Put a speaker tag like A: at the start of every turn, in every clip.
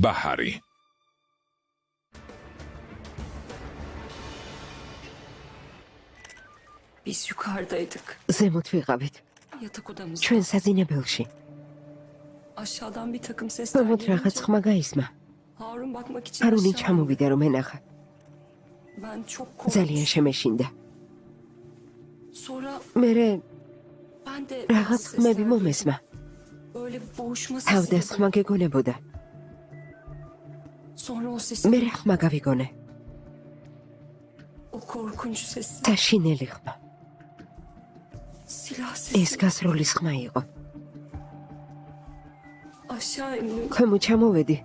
A: ბაჰარი.
B: Biz yukarıdaydık.
C: ზემოთ ვიყავით.
B: Yatak odamızda.
C: ჩვენ საძინებელში.
B: Aşağıdan bir takım sesler
C: მომოთ რაღაც ხმა გაისმა.
B: Harun bakmak için
C: არუნი
B: aşağı
C: ჩამოვიდა რომ ენახა.
B: Ben çok korktum.
C: ძალიან შემეშინდა.
B: Sonra
C: მერე
B: ben de
C: რაღაც ხმები მომესმა.
B: böyle boğuşma sesi.
C: თავდასხმა გეგონებოდა.
B: Sonra o ses,
C: მერე ხმა გავიგონე.
B: o korkunç ses.
C: საშინელი ხმა.
B: Silah
C: ეს
B: sesi.
C: გასროლის ხმა იყო.
B: Aşağı indim.
C: ქვემო ჩამოვედი.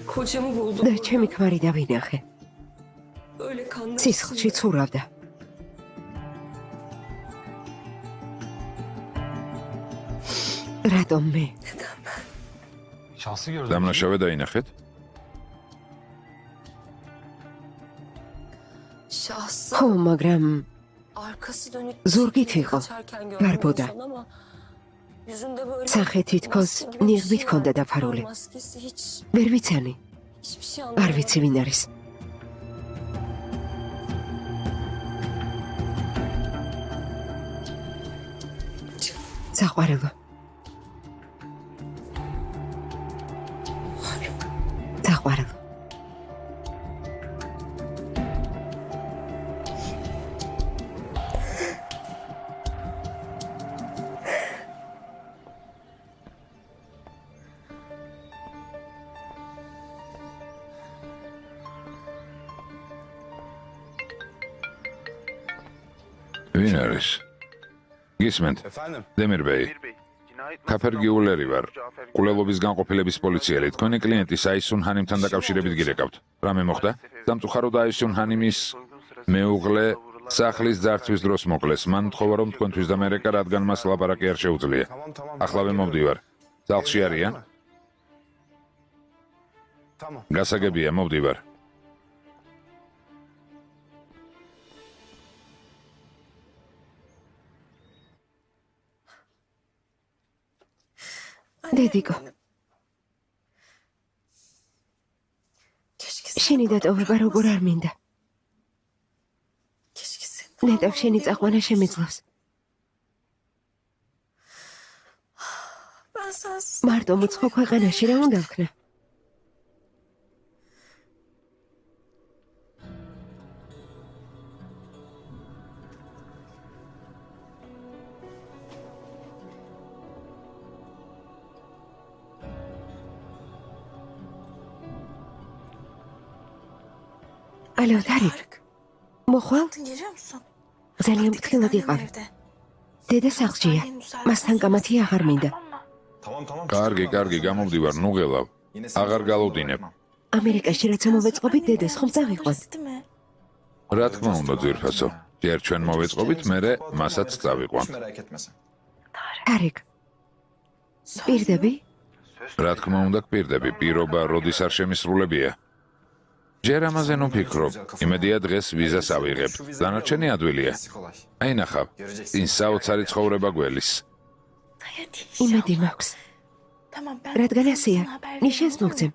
B: Kocamı buldum.
C: და ჩემი ქმარი დავინახე.
B: Böyle kanlar
C: სისხლში ცურავდა. რატომ მე?
D: Şahsı gördüm.
A: დამნაშავე დაინახეთ?
B: Şahsı
C: ხო, მაგრამ
B: arkası dönük
C: ზურგით იყო.
B: kaçarken
C: გარბოდა.
B: görmedim ama yüzünde böyle
C: სახე თითქოს
B: maske gibi bir
C: ნიღბით
B: şey
C: ჰქონდა
B: var.
C: დაფარული.
B: Maskesi hiç
C: ვერ ვიცანი,
B: hiçbir şey
C: არ
B: anlamadım.
C: ვიცი ვინ არის. საყვარელო. საყვარელო.
A: ვინ არის? გისმენთ?
D: Efendim?
A: დემირბეი. ქაფერგიულერი ვარ. კულელობის განყოფილების პოლიციელი. თქვენი კლიენტი საისუნ ჰანიმთან დაკავშირებით გირეკავთ. რამე მოხდა? სამწუხაროდ აისუნ ჰანიმის მეუღლე სახლის ძარცვის დროს მოკლეს. მან თხოვა რომ თქვენთვის დამერეკა, რადგან მას ლაპარაკი არ შეუძლია. ახლავე მოვდივარ. ძალში არიან?
D: Tamam.
A: გასაგებია, მოვდივარ.
C: დედიკო. შენი დატოვება როგორ არ მინდა. ნეტავ შენი წაყვანა შემიძლავს. მარტო მოცხო ქვეყანაში რა უნდა ვქნა? ალო, დარიქ. მოხვალ?
B: Geliyor musun?
C: ძალიან მკვლელად იყავ. დედა სახლშია. მასთან კამათი აღარ მინდა.
D: Tamam.
A: კარგი, გამოვდივარ, ნუ გელავ. აღარ galudinებ.
C: ამერიკაში რაც მოვეწყობით დედას ხომ წავიყვან?
A: რა თქმა უნდა, ძვირფასო. ჯერ ჩვენ მოვეწყობით, მერე მასაც წავიყვანთ.
D: Merak etmesin.
C: დარიქ. პირდები?
A: რა თქმა უნდა, გპირდები, პირობა როდის არ შემისრულებია. ჯერ ამაზე ნუ ფიქრობ. იმედია დღეს ვიზას ავიღებ. დანარჩენი ადვილია. აი ნახავ, წინ საოცარი ცხოვრება გველის.
C: იმედი მაქვს. რადგან ასეა, ნიშანს მოგცემ.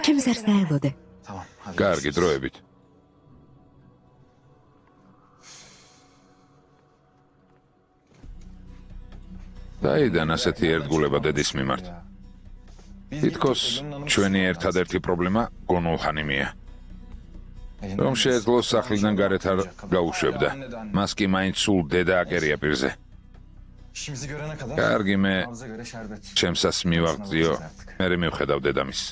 C: ჩემს არს დაელოდე.
D: Tamam. Hadi.
A: კარგი, დროებით. დაიდან ასეთი ერთგულება დედის მიმართ. თითქოს ჩვენი ერთადერთი პრობლემა გონულ ჰანიმია. რომ შეეძლოს სახლიდან გარეთ არ გაუშვებდა. მას კი მაინც სულ დედა აკერია პირზე.
D: İşimizi görene kadar.
A: კარგი, მე
D: Nabza göre şerbet.
A: ჩემსას მივაღწიო, მერე მივხედავ დედამის.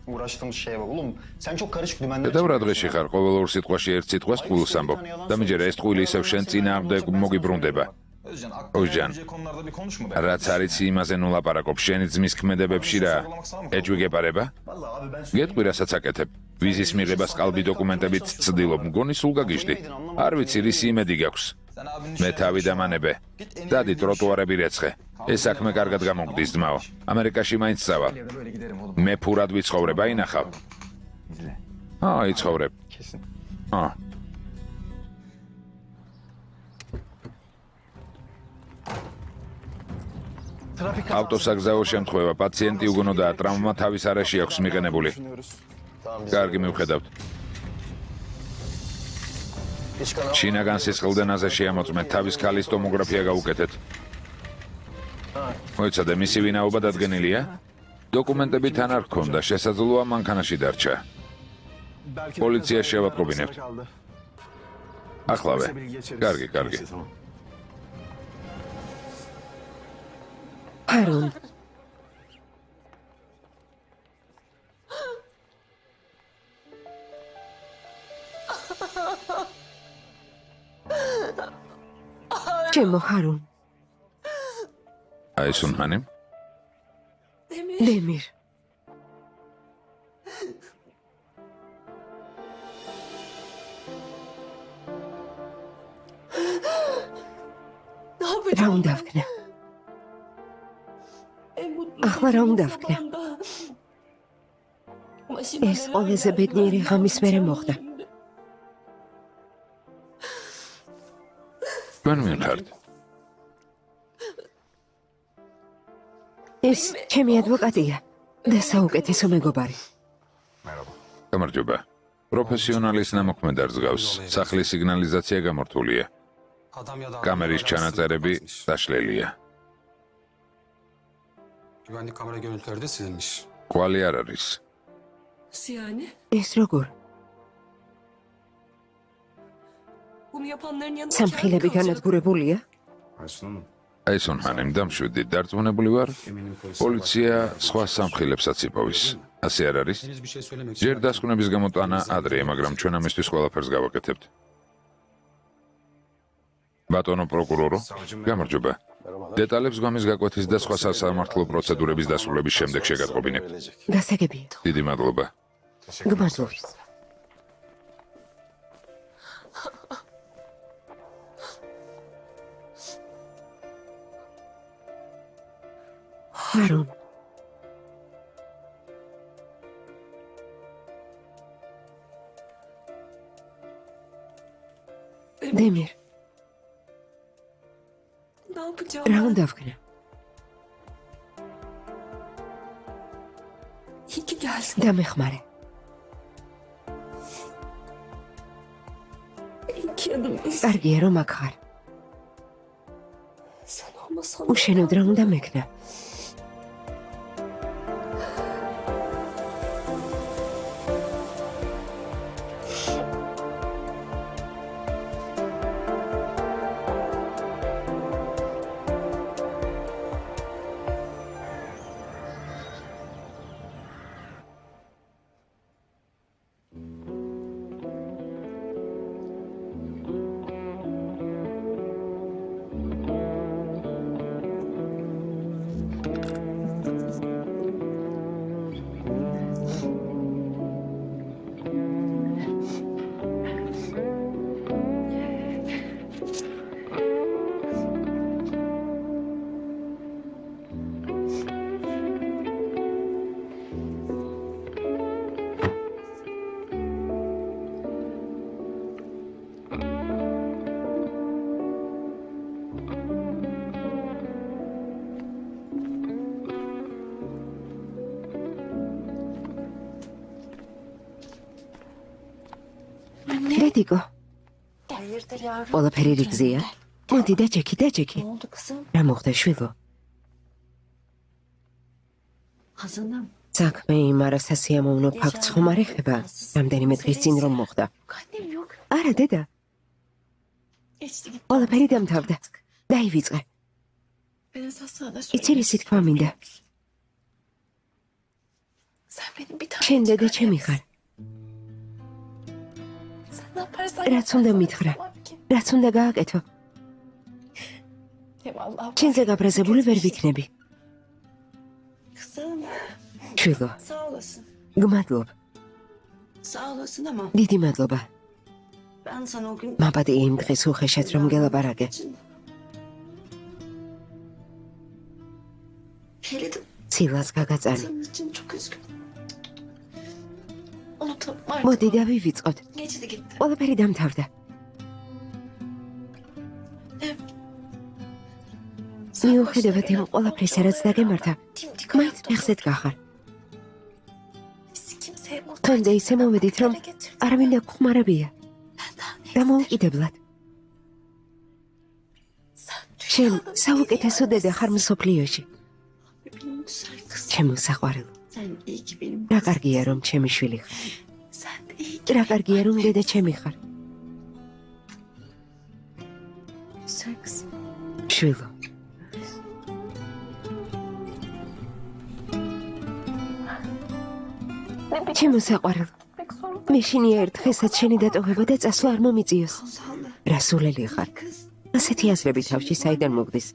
E: Uğraştığımız şeye bak. Oğlum sen çok karışık dümenler
A: დედავ რა დღეში ხარ, ყოველ ორ სიტყვაში ერთ სიტყვას ტყუილს ამბობ. დამიჯერა ეს ტყუილი ისევ შენ წინააღმდეგ მოგიბრუნდება.
D: Özcan,
A: Özcan.
D: aklına konularda bir konuşma be.
A: რაც არის იმაზე ნუ ლაპარაკობ, შენი ძმის ქმედებებში რა. ეჭვი გეპარება?
E: Vallahi abi ben
A: გეტყვი რასაც აკეთებ. ვიზის მიღებას ყალბი დოკუმენტებით ცდილობ, მგონი სულ გაგიჟდი. არ ვიცი რისი იმედი გაქვს.
D: Sen abinin
A: მე თავი დამანებე. დადი ტროტუარები რეცხე. ეს საქმე კარგად გამოგდის ძმაო. ამერიკაში მაინც წავალ.
D: Ya da böyle giderim oğlum.
A: მე ფურად ვიცხოვრებ, აი ნახავ.
D: İzle.
A: იცხოვრებ.
D: Kesin.
A: ავტოსაგზაო შემთხვევა, პაციენტი უგონოდაა, ტრავმა თავის არეში აქვს მიყენებული. კარგი მივხედავთ. შინაგან სისხლდენაზე შეამოწმეთ, თავის ქალის ტომოგრაფია გაუკეთეთ. მოიცადე, მისი ვინაობა დადგენილია? დოკუმენტები თან არ ჰქონდა, შესაძლოა მანქანაში დარჩა. პოლიციას შევატყობინებთ. ახლავე. კარგი.
C: ჰარუნ, ჩემო ჰარუნ,
A: აისუნ ჰანიმ?
C: დემირ, რა უნდა ვქნა? ახლა რა უნდა ვქნა? ეს ყველაზე ბედნიერი ღამის მერე მოხდა.
A: თქვენ მიხართ.
C: ეს ჩემი ადვოკატია და საუკეთესო მეგობარი.
A: გამარჯობა. პროფესიონალის ნამოქმედარს გავს. სახლის სიგნალიზაცია გამართულია. კამერის ჩანაწერები დაშლილია.
F: Güvenlik kamera görüntüleri de silinmiş.
A: კვალი არ არის.
B: Yani
C: ეს როგორ?
B: bunu yapanların yanında
C: სამხილები განადგურებულია?
F: Aysun Hanım,
A: აისუნ ჰანიმ, დამშვიდი, დარწმუნებული ვარ.
F: eminim polis.
A: პოლიცია სხვა სამხილებსაც იპოვის. ასე არ არის?
F: Henüz bir şey söylemek
A: ჯერ დასკვნების გამოტანა ადრეა, მაგრამ ჩვენ ამისთვის ყველაფერს გავაკეთებთ. ბატონო პროკურორო, გამარჯობა. დეტალებს გვამის გაკვეთის და სხვა სასამართლო პროცედურების დასრულების შემდეგ შეგატყობინებთ.
C: გასაგებია.
A: დიდი მადლობა.
C: გმადლობთ. ჰარუნ, დემირ,
B: ne yapacağım?
C: რა უნდა ვქნა?
B: İyi ki geldin.
C: დამეხმარე.
B: İyi ki yanımdasın.
C: კარგია რომ აქ ხარ.
B: Sen olmasan
C: უშენოდ რა უნდა მექნა? დედიკო,
B: hayırdır yavrum?
C: ყველაფერი რიგზეა? მოდი დაჭექი.
B: Ne oldu kızım?
C: რა მოხდა შვილო?
B: Hazanım.
C: საქმე იმ არასასიამოვნო ფაქტს ხომ არ ეხება? რამდენიმე დღის წინ რომ მოხდა?
B: Annem yok.
C: არა, დედა,
B: Geçti gitti.
C: ყველაფერი დამთავრდა. დაივიწყე.
B: Ben esas sana da
C: იცი რისი თქვა მინდა?
B: Sen benim bir tane
C: შენ დედა ჩემი ხარ.
B: Sen ne yaparsan
C: რაც უნდა მითხრა, რაც უნდა გააკეთო.
B: Eyvallah.
C: ჩენზე გაბრაზებული ვერ ვიქნები.
B: Kızım
C: შვილო,
B: sağ olasın.
C: გმადლობ.
B: Sağ olasın ama
C: დიდი მადლობა.
B: ben sana o gün
C: მაბადე იმ დღეს უხეშად რომ გელაპარაკე.
B: Feridim
C: ცილას გაგაწარი.
B: senin için çok üzgünüm. Unutalım artık.
C: მოდი დავივიწყოთ.
B: Geçti gitti.
C: ყველაფერი დამთავრდა. მიუხედავად იმ ყველაფრისა, რაც დაგემართა, მაინც მეხსეთ გახარ. დღემდე ისე მოვედით, რომ არავინ დაგხმარებია. დამოუკიდებლად. შენ საუკეთესო დედა ხარ მსოფლიოში.
B: Benim güzel kızım.
C: ჩემი საყვარელო.
B: Sen iyi ki benim
C: რა კარგია, რომ ჩემი შვილი ხარ.
B: Sen de iyi ki
C: რა კარგია, რომ დედა ჩემი ხარ.
B: güzel kızım.
C: შვილო. ჩემო საყვარელო. მე შინია ერთ დღესაც შენი დატოვება და წასვლა არ მომიწიოს.
B: Sağlı.
C: რა სულელი ხარ.
B: Kız.
C: ასეთი აზრები თავში საიდან მოგდის?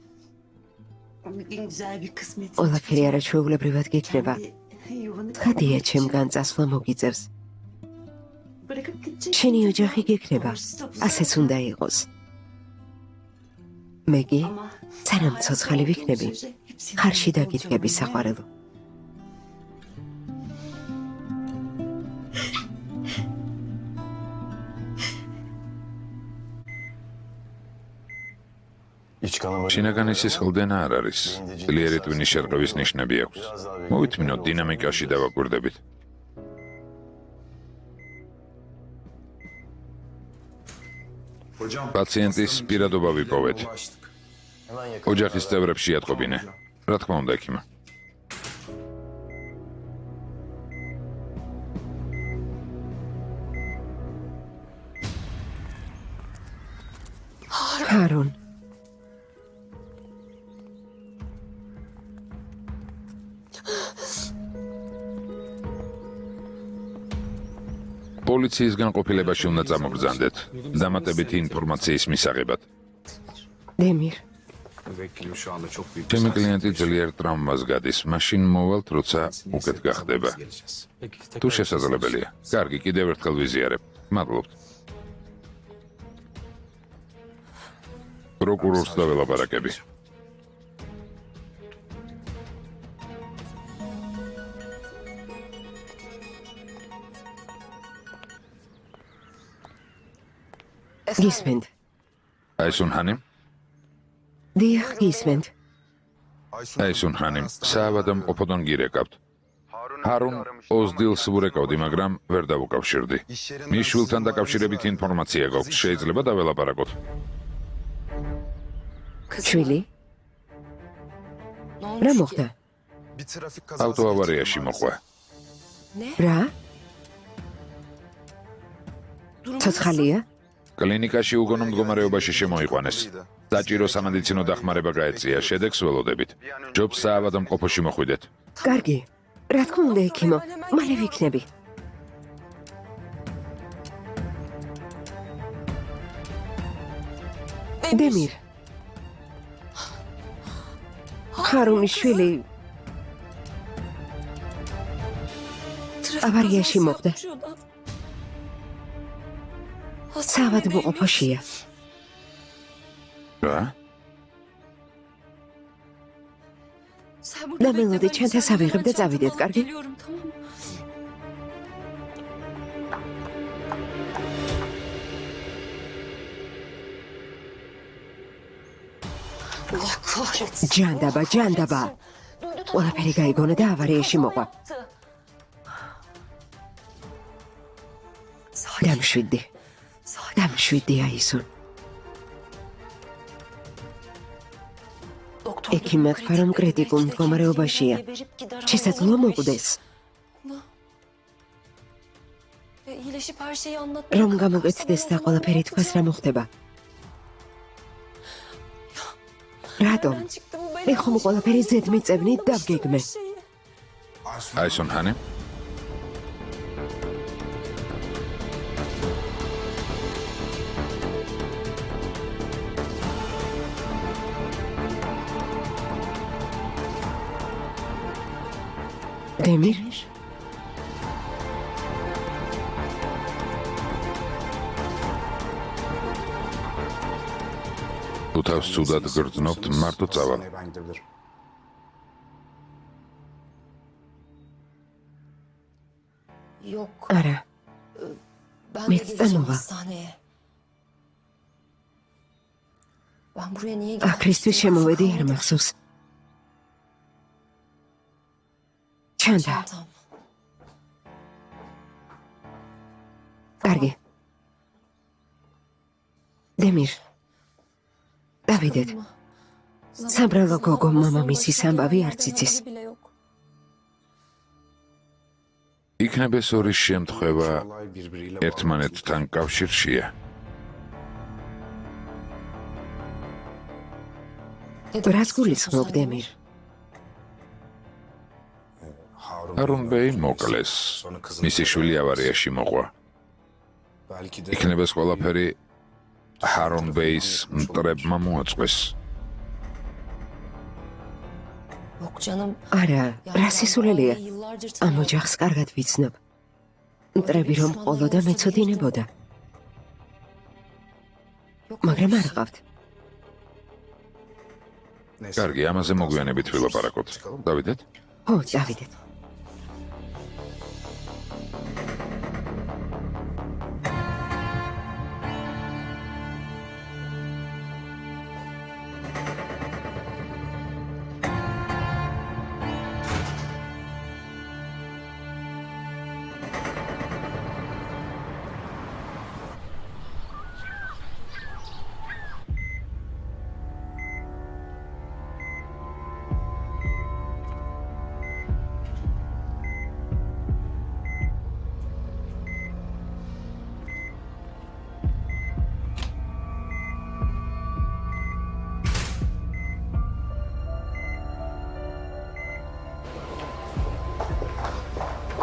B: Bugün güzel bir kısmet.
C: ყველაფერი არაჩვეულებრივად გიქნება.
B: Kendi yuvanı
C: ხადია ჩემგან წასვლა მოგიწევს.
B: bırakıp gidecek.
C: შენი ოჯახი გიქნება. ასეც უნდა იყოს. მე კი
B: Ama
C: სანამ ცოცხალი ვიქნები, ხარში დაგიდგები საყვარელო.
A: შინაგანი სისხლდენა არ არის. ძლიერი ტვინის შერყევის ნიშნები აქვს. მოვითმინოთ დინამიკაში დავაკვირდებით. პაციენტის პირადობა ვიპოვეთ. ოჯახის წევრებს შეატყობინე. რა თქმა უნდა, ექიმა.
C: ჰარონ,
A: პოლიციის განყოფილებაში უნდა წამოგზანდეთ. დამატებითი ინფორმაციის მისაღებად.
C: დემირ,
F: Vekilim şu anda çok büyük.
A: ჩემი კლიენტი ძლიერ ტრამვას გადის. მაშინ მოვალთ, როცა უკეთ გახდება. თუ შესაძლებელია. კარგი, კიდევ ერთხელ ვიზიარებ. მადლობთ. პროკურორს დაველაპარაკები.
C: გისმენთ.
A: აისუნჰანი?
C: დიახ, გისმენთ.
A: აისუნჰანი, საავადმყოფოდან გირეკავთ. ჰარუნ ოზდილს ვურეკავდი, მაგრამ ვერ დავუკავშირდი. მის შვილთან დაკავშირებით ინფორმაცია გვაქვს. შეიძლება დაველაპარაკოთ.
C: შვილი? რა მოხდა?
A: ავტოავარიაში მოყვა.
C: რა? ცოცხალია?
A: კლინიკაში უგონო მდგომარეობაში შემოიყვანეს. საჭირო სამედიცინო დახმარება გაეწია. შედეგს ველოდებით. ჯობს საავადმყოფოში მოხვიდეთ.
C: კარგი. რა თქმა უნდა, ექიმო, მალე ვიქნები. დემირ. ჰარუნის შვილი ავარიაში მოხდა. საავადმყოფოშია.
A: რა?
C: და მელოდი ჩემთან ავიღებ და წავიდეთ, კარგი?
B: Allah kahretsin.
C: ჯანდაბა, ჯანდაბა. ყველაფერი გაიგონა და ავარიაში მოყვა. დამშვიდდი. დამშვიდდი აისուն. ექიმმა თქვა, რომ კრიტიკულ მდგომარეობაშია. შესაძლოა მოკვდეს. რომ გამოგეცდეს და ყველაფერი თქვას რა მოხდება. რატომ? მე ხომ ყველაფერი ზედმიწევნით დავგეგმე.
A: აისუნჰანი?
C: დემირ?
A: თუ თავს ცუდად გრძნობთ, მარტო წავალ.
F: Ben gidebilirim.
B: Yok.
C: არა,
B: Ben
C: Met
B: de geleceğim
C: Anova.
B: hastaneye. Ben buraya niye
C: Akristis შემოვედი არ მახსოვს. ჩანდა.
B: Çantam.
C: კარგი. დემირ. დავიდეთ. საბრალო გოგო მამამისის ამბავი არც იცის.
B: Bile yok.
A: იქნებ ეს ორი შემთხვევა
F: olay birbiriyle
A: ერთმანეთთან კავშირშია.
C: რას გულისხმობ, დემირ?
A: ჰარუნ ბეი მოკლეს. მისი შვილი ავარიაში მოყვა.
F: belki de
A: იქნებ ეს ყველაფერი ჰარუნ ბეის მტრებმა მოაწყვეს.
B: Yok canım.
C: არა,
B: Yani
C: რა
B: ben bu
C: სისულელია?
B: aileyi yıllardır
C: ამ
B: tanıyorum.
C: ოჯახს კარგად ვიცნობ. მტრები რომ ყოლოდა მეცოდინებოდა,
B: Yok
C: მაგრამ
B: öyle
C: არ
B: bir şey.
C: ყავთ.
F: neyse.
A: კარგი, ამაზე მოგვიანებით ვილაპარაკოთ. დავიდეთ?
C: ო, დავიდეთ.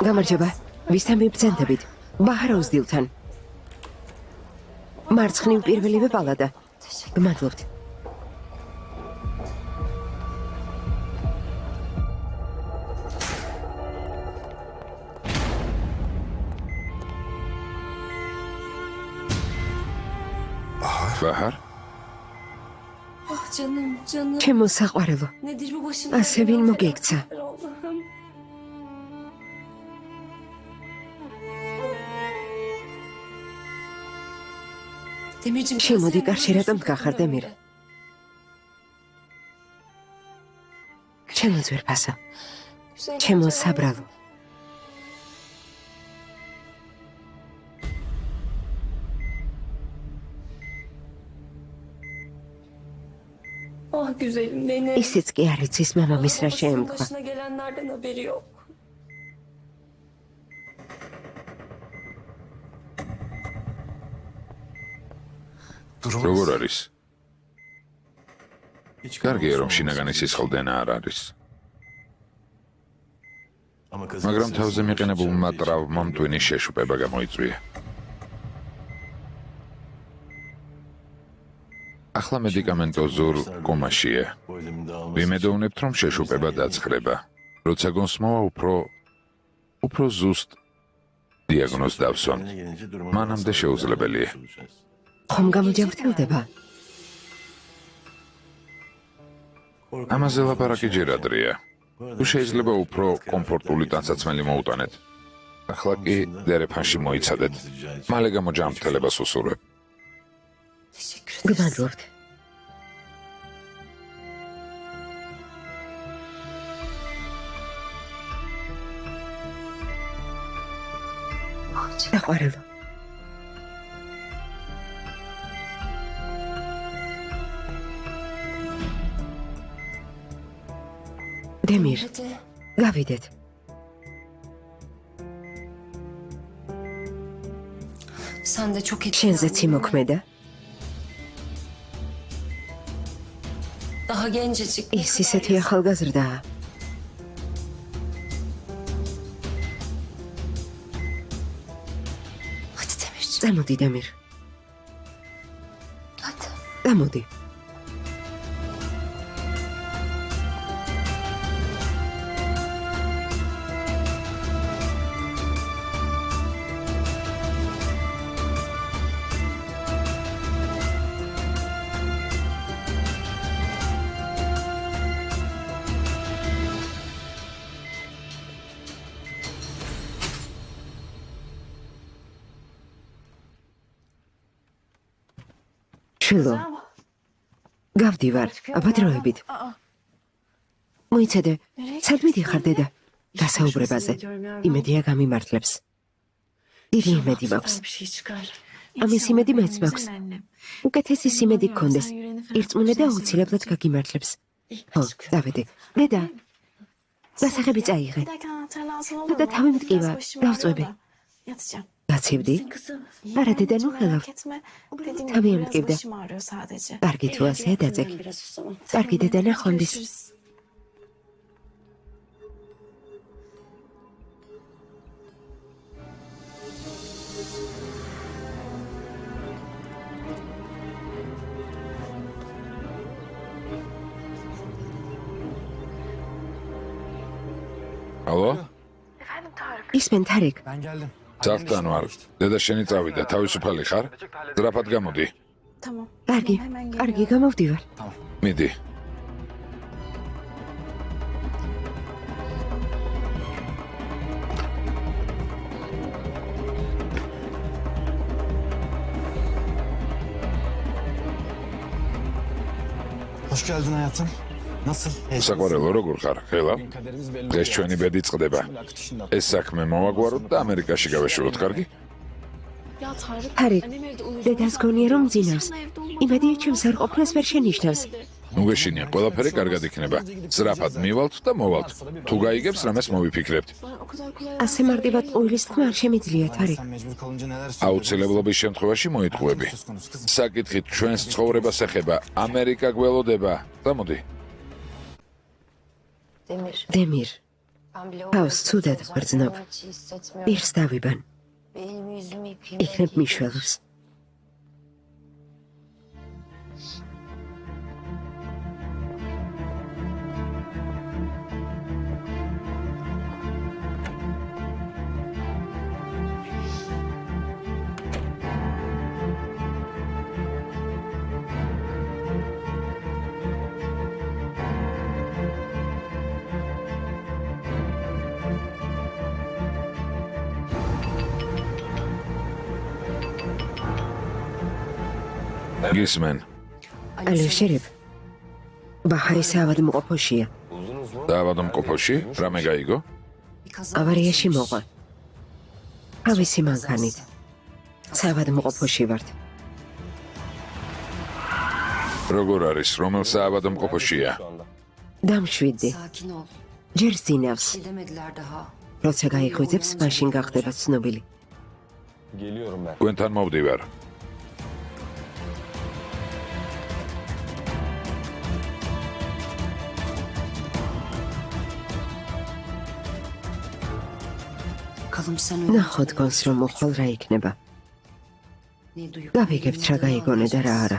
C: გამარჯობა. ვისთან მიბრძანდებით? ბაჰროუს დილთან. მარცხნივ პირველივე პალადა. გმადლობთ.
A: ბაჰარ?
B: Ah canım canım.
C: ჩემო საყვარელო,
B: Nedir bu başım?
C: ასე ვინ მოგექცა?
B: Allah'ım. Demircim.
C: შემოდი, კარშერატომ გახარ, დემირ. ჩემო ძვირფასო, ჩემო საბრალო.
B: Ah güzelim benim.
C: ისიც კი არ იცის მამამის რა
B: Babasının
C: შეემთხვა.
B: başına gelenlerden haberi yok.
A: როგორ არის? კარგია, რომ შინაგანი სისხლდენა არ არის. მაგრამ თავზე მიყენებულმა ტრავმამ ტვინის შეშუპება გამოიწვია. ახლა მედიკამენტოზურ კომაშია. ვიმედოვნებთ, რომ შეშუპება დაცხრება. როცა გონსმოვა უფრო ზუსტ დიაგნოზს დავსვამთ. მანამდე შეუძლებელია.
C: ხომ გამოჯანმრთელდება?
A: ამაზე ლაპარაკი ჯერ ადრეა. თუ შეიძლება უფრო კომფორტული ტანსაცმელი მოუტანეთ. ახლა კი დერეფანში მოიცადეთ. მალე გამოჯანმრთელებას უსურვებ.
B: Teşekkür ederim.
C: გმადლობთ. საყვარელო. დემირ,
B: Hadi.
C: გავიდეთ.
B: Sen de çok
C: შენზეც იმოქმედა?
B: Daha gencecik.
C: ის ისეთი ახალგაზრდაა.
B: Hadi Demircim.
C: წამოდი, დემირ.
B: Hadi.
C: წამოდი. შილო, გავდივარ, აბა დროებით. მოიცადე, სად მიდიხარ დედა? დასაუბრებაზე. იმედია გამიმართლებს. დიდი იმედი მაქვს. ამის იმედი მეც მაქვს. უკეთესი იმედი გქონდეს. ირწმუნე და აუცილებლად გაგიმართლებს. ხო, დავედი. დედა, გასაღები წაიღე. და თავი მტკივა, დავწვევი. გაცივდი? არა დედა, ნუ ხელავ. თავი ემტკივდა. კარგი თუ ასეა დაძეკი. კარგი დედა, ნახვამდის.
A: Alo?
C: ისმენ თარიკ.
D: Ben geldim.
A: Sağdan var. Deda შენი წავიდა, თავისუფალი ხარ? ძრაფად გამოდი.
C: კარგი, კარგი, გამოვდივარ.
A: მიდი.
D: Hoş geldin hayatım. Nasıl?
A: საყვარელო როგორ ხარ? ხელა?
D: Kaderimiz belli.
A: დღეს ჩვენი ბედი წყდება. ეს საქმე მოვაგვაროთ და ამერიკაში გავეშუროთ, კარგი?
C: თარიკ, დედას გონია რომ მძინავს. იმედია ჩემს არ ყოფნას ვერ შენიშნავს.
A: ნუ გეშინია, ყველაფერი კარგად იქნება. ძრაფად მივალთ და მოვალთ. თუ გაიგებს, რამეს მოვიფიქრებთ.
C: ასე მარტივად ყოილის თქმა არ შემიძლია, თარიკ.
D: Sen mecbur kalınca neler
A: აუცილებლობის შემთხვევაში მოიტყუები.
D: söz konusu kızım.
A: საკითხით ჩვენს ცხოვრებას ეხება, ამერიკა გველოდება. გამოდი.
C: დემირ, თავს ცუდად ღვრძნობ. პირს დავიბან. იქნებ მიშველოს.
A: გისმენ.
C: ალო შერებ. ბაჰარი საავადმყოფოშია.
A: დაავადმყოფოში? რამე გაიგო?
C: ავარიაში მოყვა. ავისი მანქანით. საავადმყოფოში ვართ.
A: როგორ არის, რომელ საავადმყოფოშია?
C: დამშვიდდი.
B: Sakin ol.
C: ჯერ ზინავს.
B: Demediler daha.
C: როცა გაიხვიძებს, მაშინ გახდება ცნობილი.
D: Geliyorum ben.
A: გვენთან მოვდივარ.
B: Bakalım sen
C: ნახოთ გონს რომ მოხვალ რა იქნება.
B: ne duyup
C: გავიგებთ რა გაიგონე და რა არა.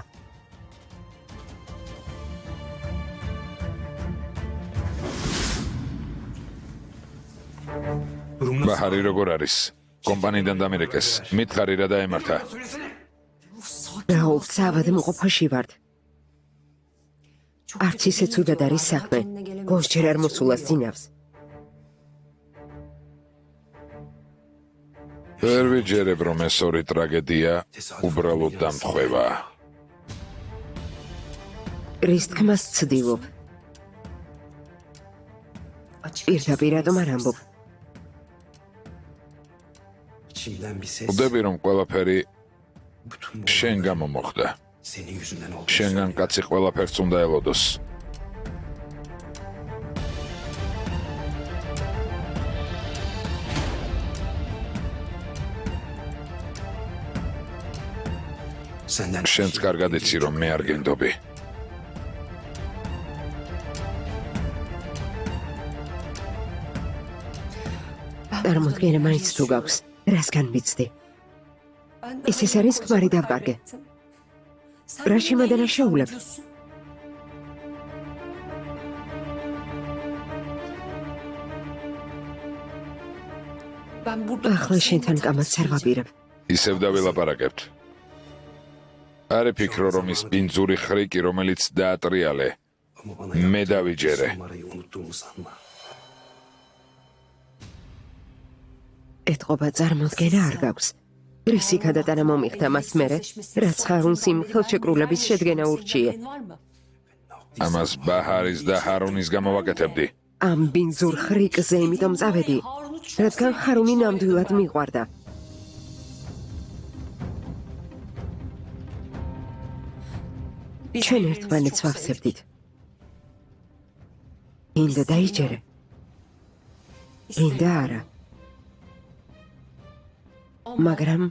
A: ბაჰარი როგორ არის? კომპანიიდან დამირეკეს. მითხარი რა დაემართა?
C: რაულ საავადმყოფოში ვართ. არც ისე ცუდად არის საქმე. გონს ჯერ არ მოსულას ზინავს.
A: ვერ ვიჯერებ, რომ ეს ორი ტრაგედია უბრალოდ დამთხვევა.
C: რის თქმას ცდილობ. პირდაპირ რატომ არ ამბობ?
F: İçimden bir ses
A: ვდები, რომ ყველაფერი
F: bütün bu
A: შენ გამო მოხდა.
F: senin yüzünden oldu.
A: შენგან კაცი ყველაფერს უნდა ელოდოს.
F: Senden
A: შენც კარგად იცი, რომ მე არ გენდობი.
C: წარმოდგენა მაინც თუ გაქვს, რასგან ვიცდი. ეს არის ქმარი დავკარგე. რა შემადანაშაულებ? ახლა შენთან კამათს არ ვაპირებ.
A: ისევ დავილაპარაკებთ. არე ფიქრო, რომ ის პინძური ხრიკი, რომელიც დაატრიალე,
F: ama bana
A: მე დავიჯერე.
F: numarayı unuttuğumu sanma.
C: ეთყობა წარმოდგენა არ გაქვს. რისი გადატანა მომიხდა მას მერე, რაც ხარუნს იმ ხელშეკრულების შედგენა ურჩიე.
A: ამას ბაჰარის და ჰარუნის გამოვაკეთებდი.
C: ამ ბინძურ ხრიკზე იმიტომ წავედი, რადგან ჰარუნი ნამდვილად მიყვარდა. ჩვენ ერთმანეთს ვახსებდით. ინდა დაიჯერე. ინდა არა. მაგრამ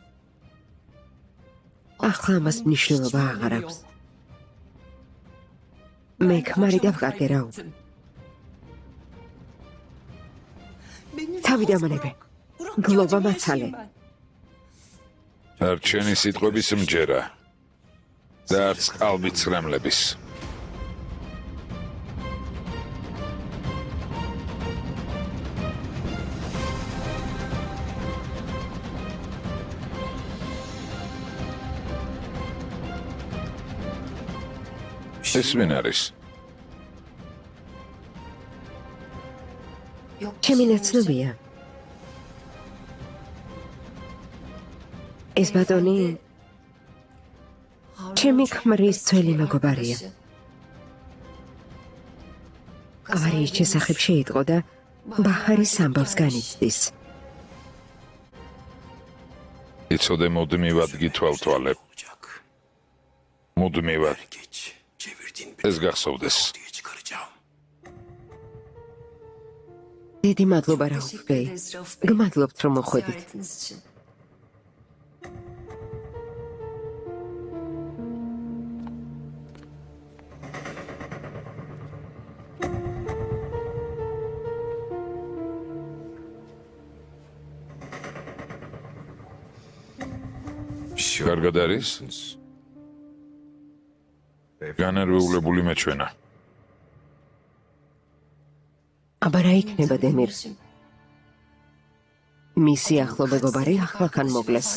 C: ახლა ამას მნიშვნელობა აღარ აქვს. მე ქმარი დავყარგე რაო. თავი დამანებე. გლობა მაცალე.
A: არ ჩვენი სიტყვების მჯერა და არც ყალბი ცრემლების. ეს ვინ არის?
C: ჩემი ნაცნობია. ეს ბატონი ჩემი ქმრის ძველი მეგობარია. ავარიის შესახებ შეიტყო და ბაჰარის ამბავს განიცდის.
A: იცოდე მუდმივად გითვალთვალებ. მუდმივად. ეს გახსოვდეს.
C: დიდი მადლობა რაუფ ბეი. გმადლობთ რომ მოხვედით.
A: კარგად არის? განერვიულებული მეჩვენა.
C: აბა რა იქნება დემირ? მისი ახლო მეგობარი ახლახან მოკლეს.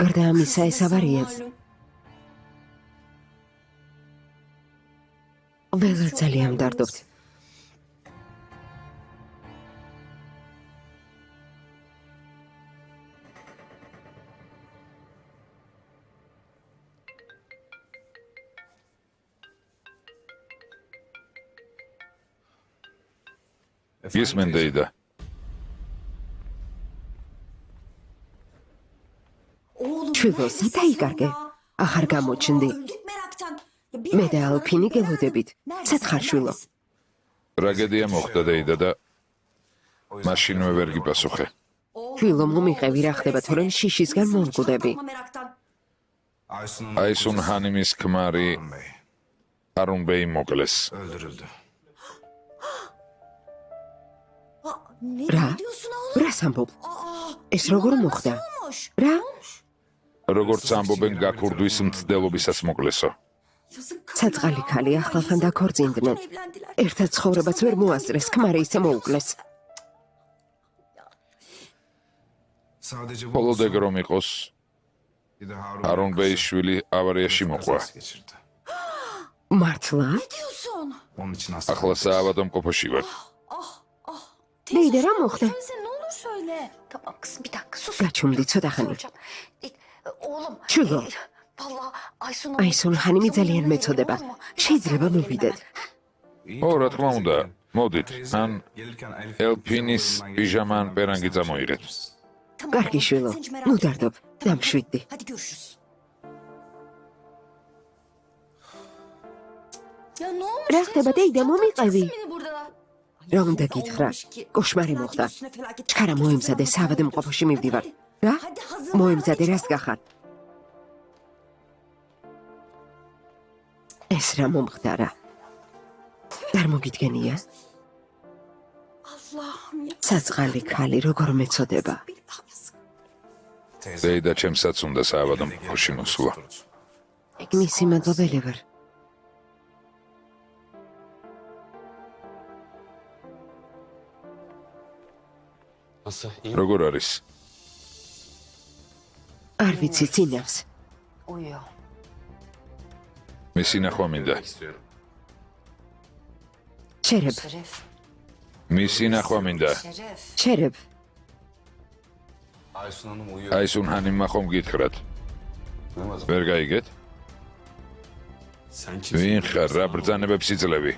C: გარდა ამისა ეს ავარიაც ველა ძალიან მდარდობთ.
A: გისმენ დეიდა.
C: შვილო, საითაიკარგე? ახარ გამოჩნდი. მე და ალფინი გელოდებით. სათხარ შვილო?
A: ტრაგედია მოხდა დეიდა და მაშინვე ვერ გიპასუხე.
C: შვილო, მომიყევი რა ხდება, თორემ შიშისგან მომკვდები.
A: აისუნ ჰანიმის ქმარი ჰარუნ ბეი მოკლეს.
C: რა? რას ამბობ? ეს როგორ მოხდა? რა?
A: როგორც ამბობენ გაქურდვის მცდელობისას მოკლესო.
C: საწყალი ქალი ახლახან დაქორწინდნენ. ერთად ცხოვრებაც ვერ მოასწრეს, ქმარი ისე მოუკლეს.
A: მხოლოდ ეგ რომ იყოს, ჰარუნ ბეის შვილი ავარიაში მოყვა.
C: მართლა?
A: ახლა საავადმყოფოში ვარ.
C: დეიდა რა მოხდა? გაჩუმდი ცოტა ხანი. შვილო, აისუნ ჰანიმი ძალიან მეწოდება. შეიძლება მოვიდეთ.
A: ო, რა თქმა უნდა, მოდით. ან ელფინის პიჟამა ან პერანგი წამოიღეთ.
C: კარგი შვილო, ნუ დარდობ, დამშვიდდი. რა ხდება დეიდა, მომიყევი? რა უნდა გითხრა? კოშმარი მოხდა. ჩქარა მოემზადე, საავადმყოფოში მივდივარ. რა? მოემზადე, რას გახარ? ეს რა მომხდარა? არ მოგიდგენია? საწყალი ქალი როგორ მეწოდება?
A: დეიდა ჩემსაც უნდა საავადმყოფოში მოსვლა.
C: ეგ მისი მადლობელი ვარ.
A: როგორ არის?
C: არ ვიცი, წინავს.
A: მისი ნახვა მინდა.
C: შერებ.
A: მისი ნახვა მინდა.
C: შერებ.
A: აისუნ ჰანიმმა ხომ გითხრათ? ვერ გაიგეთ?
F: Sen
A: ვინ ხარ, რა ბრძანებებს იძლევი?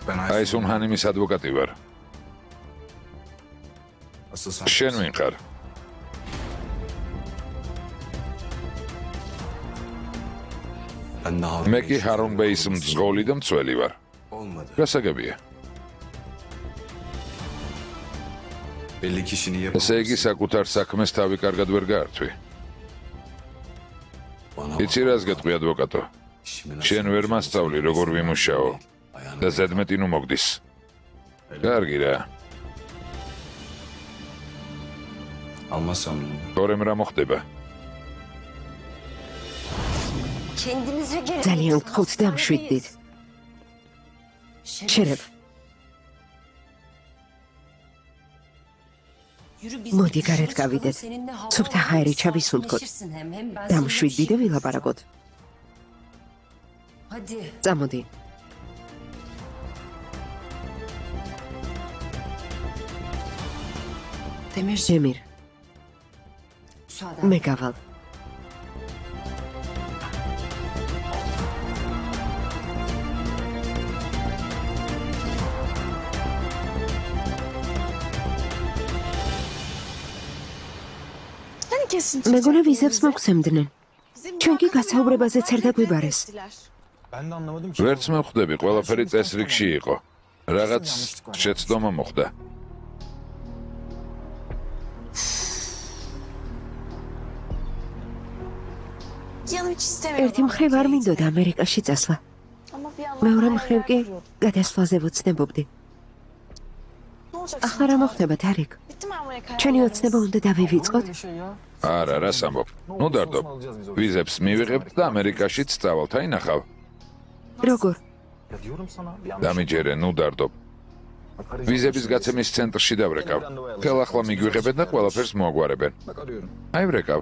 D: Ben
A: აისუნ ჰანიმის ადვოკატი ვარ.
D: Asıl sen.
A: შენ ვინ ხარ?
F: Ben de Harun
A: მე
F: Bey
A: კი
F: için
A: ჰარუნ ბეის მძღოლი და მცველი ვარ.
F: olmadı.
A: გასაგებია.
F: Belli ki işini
A: ესე იგი
F: yapamazsın.
A: საკუთარ საქმეს თავი კარგად ვერ გაართვი.
F: Bana
A: იცი რას გეტყვი ადვოკატო?
F: işimi nasıl
A: შენ ვერ მასწავლი როგორ ვიმუშაო
F: Ayağını
A: და ზედმეტი ნუ მოგდის. კარგი რა.
F: almazsam ne olur?
A: თორემ რა მოხდება?
B: Kendinize gelin.
C: ძალიან გთხოვთ დამშვიდდით. შერებ, მოდი გარეთ გავიდეთ. სუფთა ჰაერი ჩავისუნთქოთ. დამშვიდდი და ვილაპარაკოთ.
B: Hadi.
C: წამოდი.
B: Demirci.
C: ჟემირ,
B: Müsaade.
C: მე გავალ. მეგონა ვიზებს მოგცემდნენ. ჩვენ კი გასაუბრებაზე წერდა გვიბარეს.
D: Ben de anlamadım ki.
A: ვერც მევხვდები, ყველაფერი წესრიგში იყო. რაღაც შეცდომა მოხდა.
C: ერთი მხრივ არ მინდოდა ამერიკაში წასვლა. მეორე მხრივ კი გადასვლაზე ვოცნებობდი. ახლა რა მოხდება, თარიკ? ჩვენი ოცნება უნდა დავივიწყოთ?
D: Bir şey ya.
A: არა, რას ამბობ? ნუ დარდო. ვიზებს მივიღებთ და ამერიკაშიც წავალთ, აინახავ.
C: როგორ?
D: Ya diyorum sana. Bir yanlış.
A: დამიჯერე, ნუ დარდო.
D: Bak arayacağım.
A: ვიზების გაცემის ცენტრში დავრეკავ. ხელახლა მიგვიღებენ და ყველაფერს მოაგვარებენ.
D: Bak arıyorum.
A: აი ვრეკავ.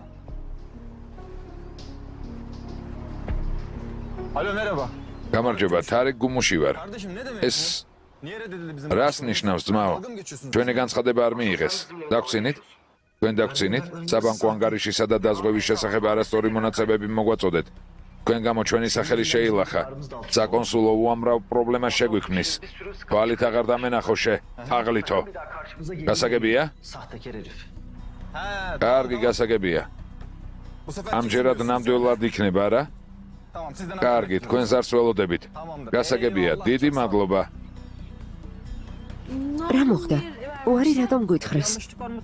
D: Alo merhaba.
A: გამარჯობა, თარიკ გუმუში ვარ.
D: Kardeşim ne demek
A: ეს
D: bu? Niye reddedildi bizim?
A: რას ნიშნავს, ძმაო?
D: Dalga mı geçiyorsunuz?
A: ჩვენი განცხადება არ მიიღეს. დაგვრცინით? თქვენ დაგვრცინით? საბანკო ანგარიშისა და დაზღვევის შესახებ არასწორი მონაცემები მოგვაწოდეთ. თქვენ გამო ჩვენი სახელი შეილახა. საკონსულო უამრავ პრობლემას შეგვიქმნის. თვალით აღარ დამენახო აღლითო. გასაგებია?
E: Sahtekar herif.
D: He,
A: კარგი გასაგებია.
D: bu sefer
A: ამჯერად ნამდვილად იქნება რა?
D: Tamam sizden
A: კარგი, თქვენ ზარს ველოდებით. გასაგებია, დიდი მადლობა.
C: რა მოხდა? უარი რატომ გვითხრეს?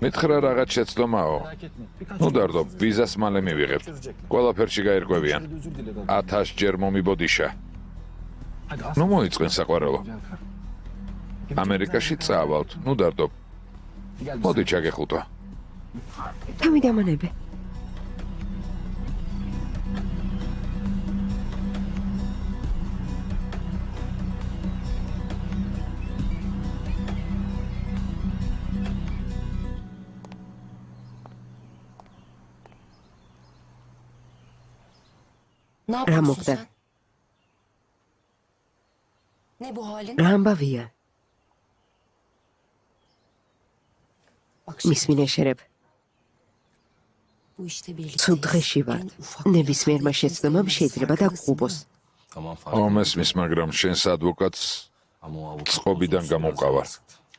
A: მითხრა რაღაც შეცდომაო.
D: merak etme. Birkaç
A: ნუ დარდო, ვიზას მალე მივიღებთ. ყველაფერში გაირკვევიან.
D: özür dilerim.
A: 1000 ჯერ მომიბოდიშა.
D: Hadi as.
A: ნუ მოიწყენ საყვარელო. ამერიკაში წავალთ. ნუ დარდო.
D: Gel.
A: მოდი ჩაგეხუტვა.
C: თავი დამანებე.
B: Ne
C: რა
B: yapıyorsun
C: მოხდა?
B: sen? Ne bu halin?
C: რა ამბავია?
B: Bak şimdi
C: მისმინე შერებ.
B: bu işte birlikte.
C: ცუდ დღეში ვართ. ნებისმიერმა შეცდომამ შეიძლება დაგყუბოს.
F: Tamam
A: ამესმის, მაგრამ შენს ადვოკატს
F: Ama o avukat
A: წყობიდან გამოვყავარ.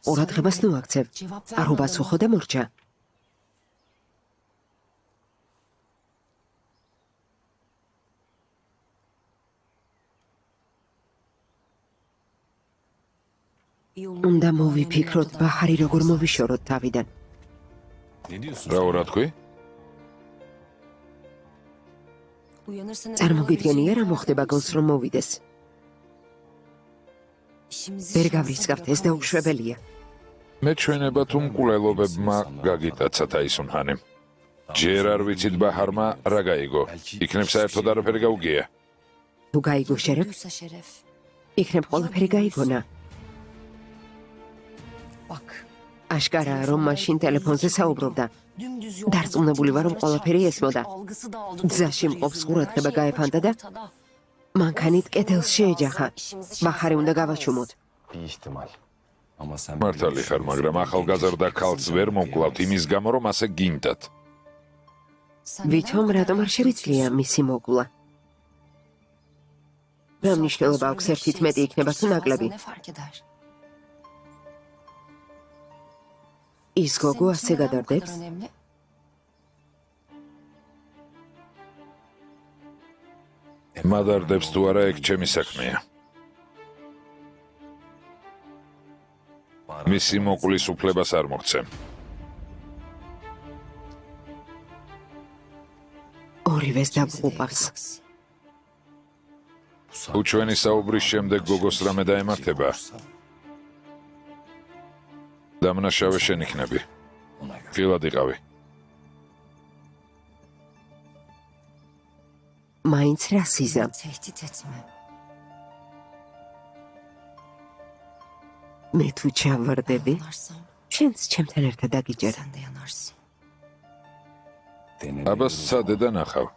C: ყურადღებას ნუ აქცევ. არ უბასუხო და მორჩა. უნდა მოვიფიქროთ, ბაჰარი როგორ მოვიშოროთ თავიდან.
F: Ne diyorsun?
A: რა უნდა თქვი?
B: Uyanırsa ne
C: წარმოგიდგენია რა მოხდება გონს რომ მოვიდეს. ვერ გავრიცხავთ, ეს დაუშვებელია.
A: მე ჩვენება თუ მკვლელობებმა გაგიტაცათ აისუნ ჰანიმ. ჯერ არ ვიცით ბაჰარმა რა გაიგო. იქნებ საერთოდ არაფერი გაუგია.
C: თუ გაიგო შერებ,
B: Duysa şeref.
C: იქნებ ყველაფერი გაიგონა.
B: Bak.
C: აშკარაა რომ მაშინ ტელეფონზე საუბრობდა.
B: Dümdüz
C: დარწმუნებული ვარ რომ ყველაფერი ესმოდა. გზაში მყოფს ყურადღება გაეფანტა და მანქანით კედელს შეეჯახა. ბაჰარი უნდა გავაჩუმოთ.
D: Bir ihtimal.
F: Ama sen
A: მართალი ხარ, მაგრამ ახალგაზრდა ქალს ვერ მომკლავთ იმის გამო, რომ ასე გინდათ.
C: ვითომ რატომ არ შევიძლია მისი მოგლა? რა მნიშვნელობა აქვს ერთით მეტი იქნება თუ ნაკლები? ის გოგო ასე გადარდებს?
A: მადარდებს თუ არა, ეგ ჩემი საქმეა. მისი მოკვლის უფლებას არ მოგცემ.
C: ორივეს დაგვუყავს.
A: უჩვენი საუბრის შემდეგ გოგოს რამე დაემართება. დამნაშავე შენ იქნები. ხილად იყავი.
C: მაინც რა სიზამ? მე თუ ჩავარდები, შენც ჩემთან ერთად დაგიჯერა.
A: აბას სცადე და ნახავ.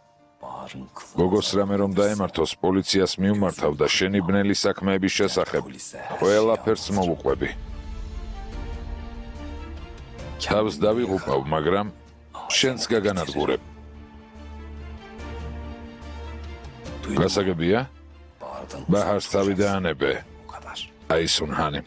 A: გოგოს რამე რომ დაემართოს, პოლიციას მიუმართავ და შენი ბნელი საქმეების შესახებ ყველაფერს მოვუყვები. თავს დავიღუპავ, მაგრამ შენც გაგანადგურებ. გასაგებია? ბაჰარს თავი დაანებე. აისუნ ჰანიმ.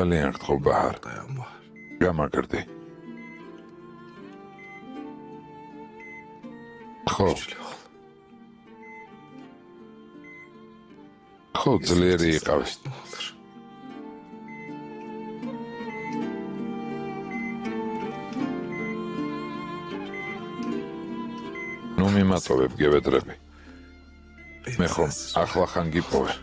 A: ძალიან გთხოვ ბაჰარ. გამაგრდი. ხო ძლიერი იყავი. ნუ მიმატოვებ, გევედრები. მე ხომ ახლა ხან გიპოვე.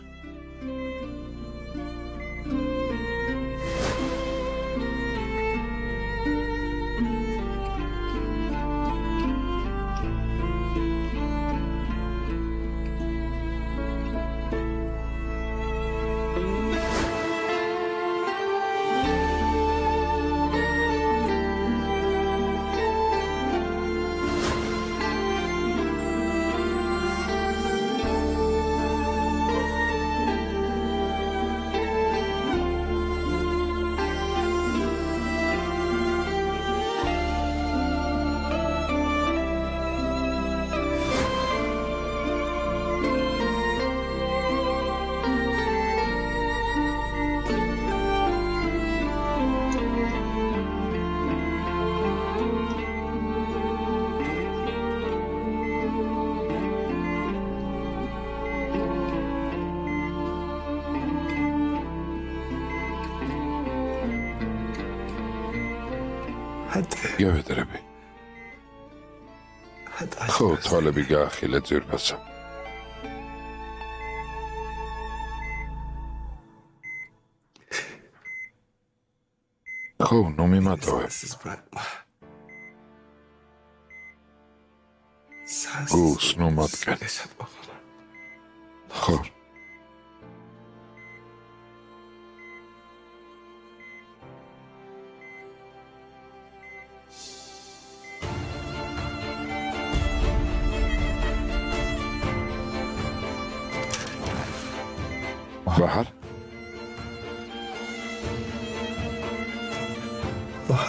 A: გევედრები. ხო, თვალები გაახილე ძვირფასო. ხო, ნუ მიმატოვებ. გულს ნუ მატკენ. ხო. Bahar?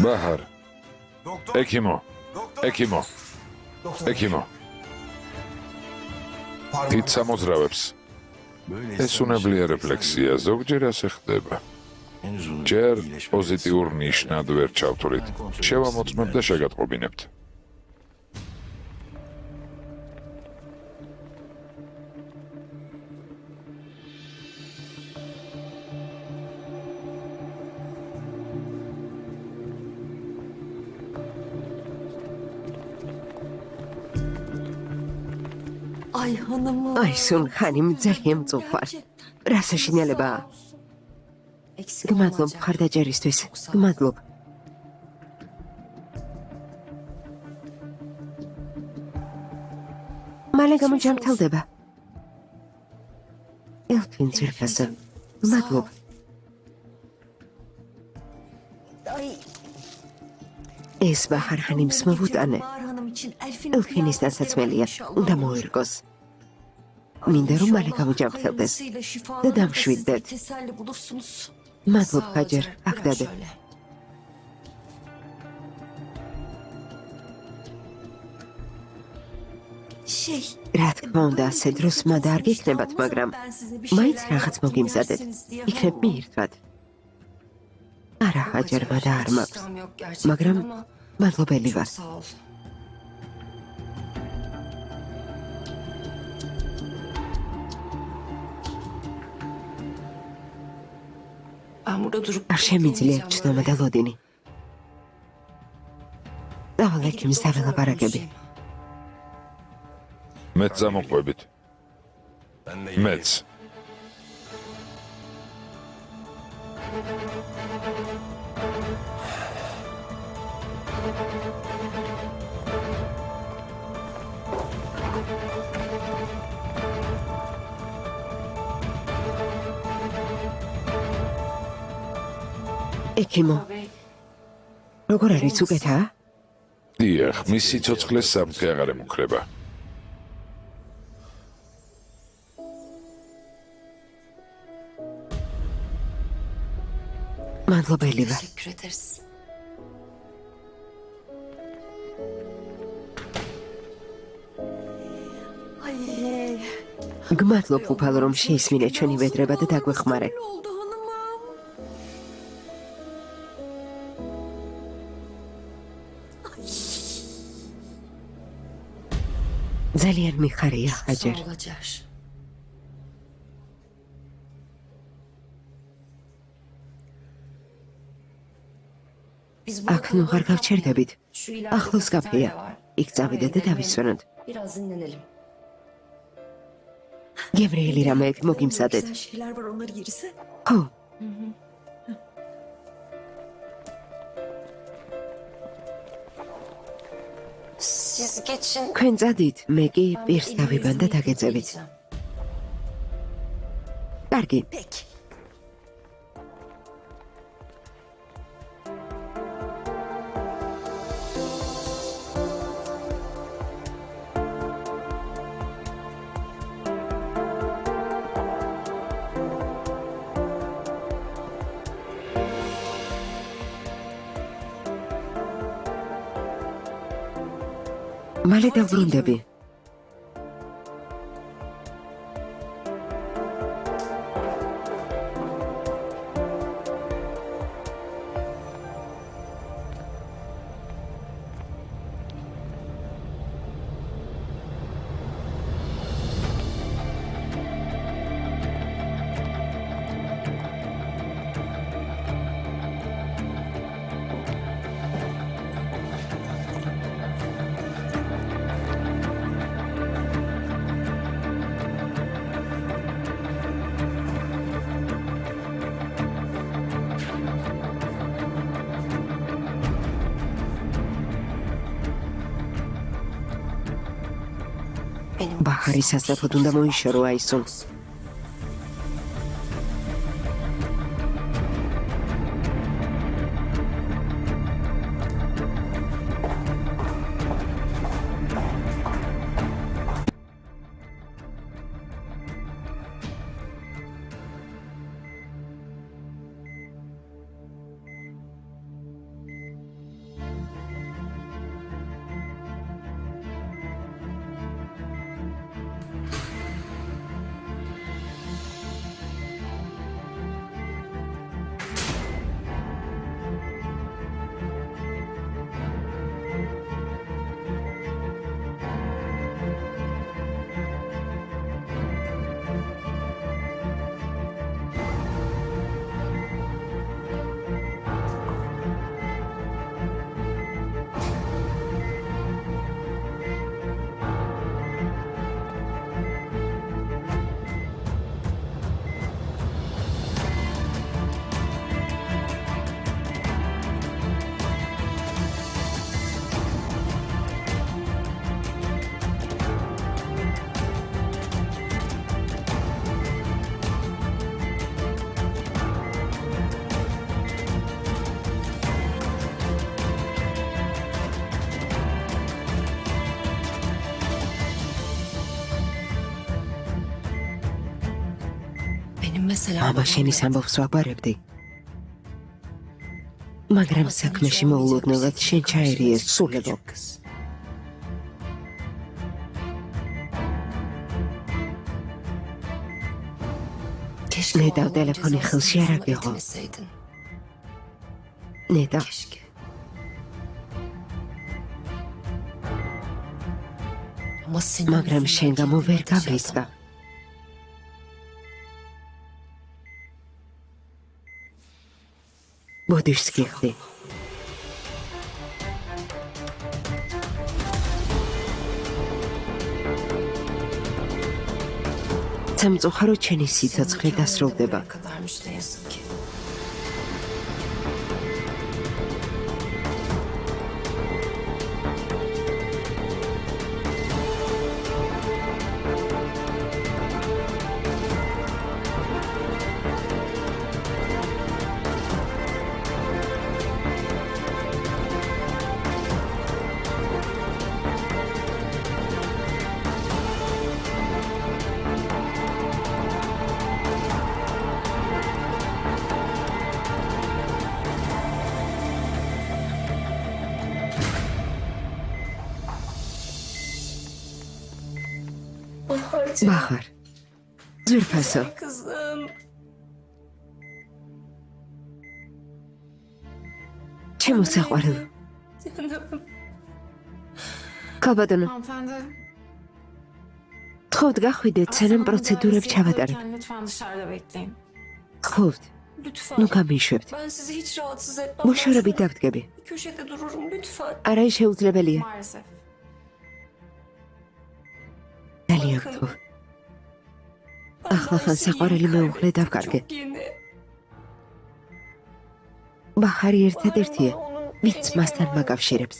A: Bahar. Ekimo. Ekimo. Ekimo. Თით სამოძრავებს. ეს უნებლიე რეფლექსია, ზოგჯერ ასე ხდება. ჯერ პოზიტიურ ნიშნად ვერ ჩავთვლით. შევამოწმებ და შეგატყობინებთ.
C: აისუნ ხანიმ ძალიან მწუხარ. რა საშინელებაა? გმადლობ მხარდაჭერისთვის. გმადლობ. მალე გამოჯამრთელდება. ელფინ ძირფასა. მადლობა. ეს ბაჰარ ხანიმს მოვუტანე. ელფინის დასაცმელია. უნდა მოერგოს. მინდა რომ მალე გამოჯამრთელდეს და დამშვიდდეთ. მადლობა ჰაჯერ, აქ დადე. რა თქმა უნდა, ასე დროს მადა არ გიქნებათ, მაგრამ მაინც რაღაც მოგიმზადეთ. იქნებ მიირთვად. არა, ჰაჯერ, მადა არ მაქვს. მაგრამ მადლობელი ვარ. არ შემიძლია ჩნომა და ლოდინი. დავალ ექიმს დაველაპარაკები.
A: მეც წამოყვებით. მეც.
C: ექიმო, როგორ არის უკეთაა?
A: დიახ, მის სიცოცხლეს საფრთხე აღარ ემუქრება.
C: მადლობელი ვარ. გმადლობ უფალო, რომ შეისმინე ჩვენი ვედრება და დაგვეხმარე. ძალიან მიხარია, ჰაჯერ. აქ ნუ არ გავჩერდებით. ახლოს კაფეა. იქ წავიდეთ და დავისვენოთ. გებრიელი რამეები მოგიმზადეთ. ხო. თქვენ წადით, მე კი პირს დავიბან და დაგეძებით. კარგი. მალე დავბრუნდები. ბაჰარი სასწრაფოდ უნდა მოიშორო აისონ. მამა შენის ამბავს ვაბარებდი. მაგრამ საქმეში მოულოდნელად შენ ჩაერიეს სულებო. ნედა ტელეფონი ხელში არ აგვიღო. ნედა მაგრამ შენ გამო ვერ გავრისკა. ბოდიშს გიხდი. სამწუხაროდ შენი სიცოცხლე დასრულდება. Bahar. Zülfaso.
B: Kızım.
C: Çemu saqqaril.
B: Canım.
C: Kalbadonu.
G: Hanımefendi.
C: Txovd gaxvidეთ, სანამ პროცედურები ჩავატარებ.
G: Lütfen dışarıda bekleyin.
C: Txovd.
B: Lütfen.
C: ნუ გამიშვებთ.
B: Ben sizi hiç rahatsız etmem.
C: მოშორებით დავდგები.
B: Bir köşede dururum lütfen.
C: არა შეუძლებელია.
G: Maalesef.
C: ძალიან გთხოვ. ახლახან საყვარელი მეუღლე დავკარგე. ბაჰარი ერთადერთია, ვინც მასთან მაკავშირებს.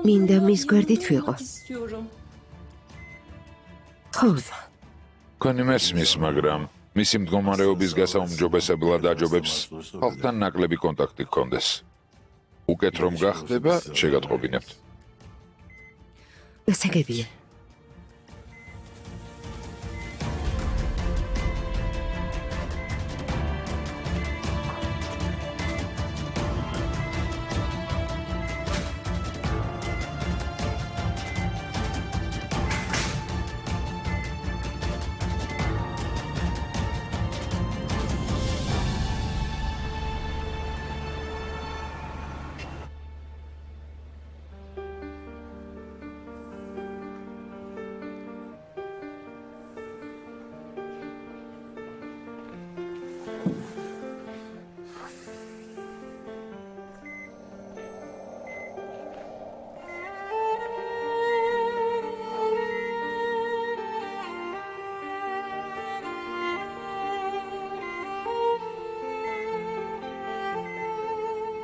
C: მინდა მის გვერდით ვიყო. ხო,
A: თქვენი მესმის, მაგრამ მისი მდგომარეობის გასაუმჯობესებლად აჯობებს ხალხთან ნაკლები კონტაქტი გქონდეს. უკეთ რომ გახდება, შეგატყობინებთ.
C: გასაგებია.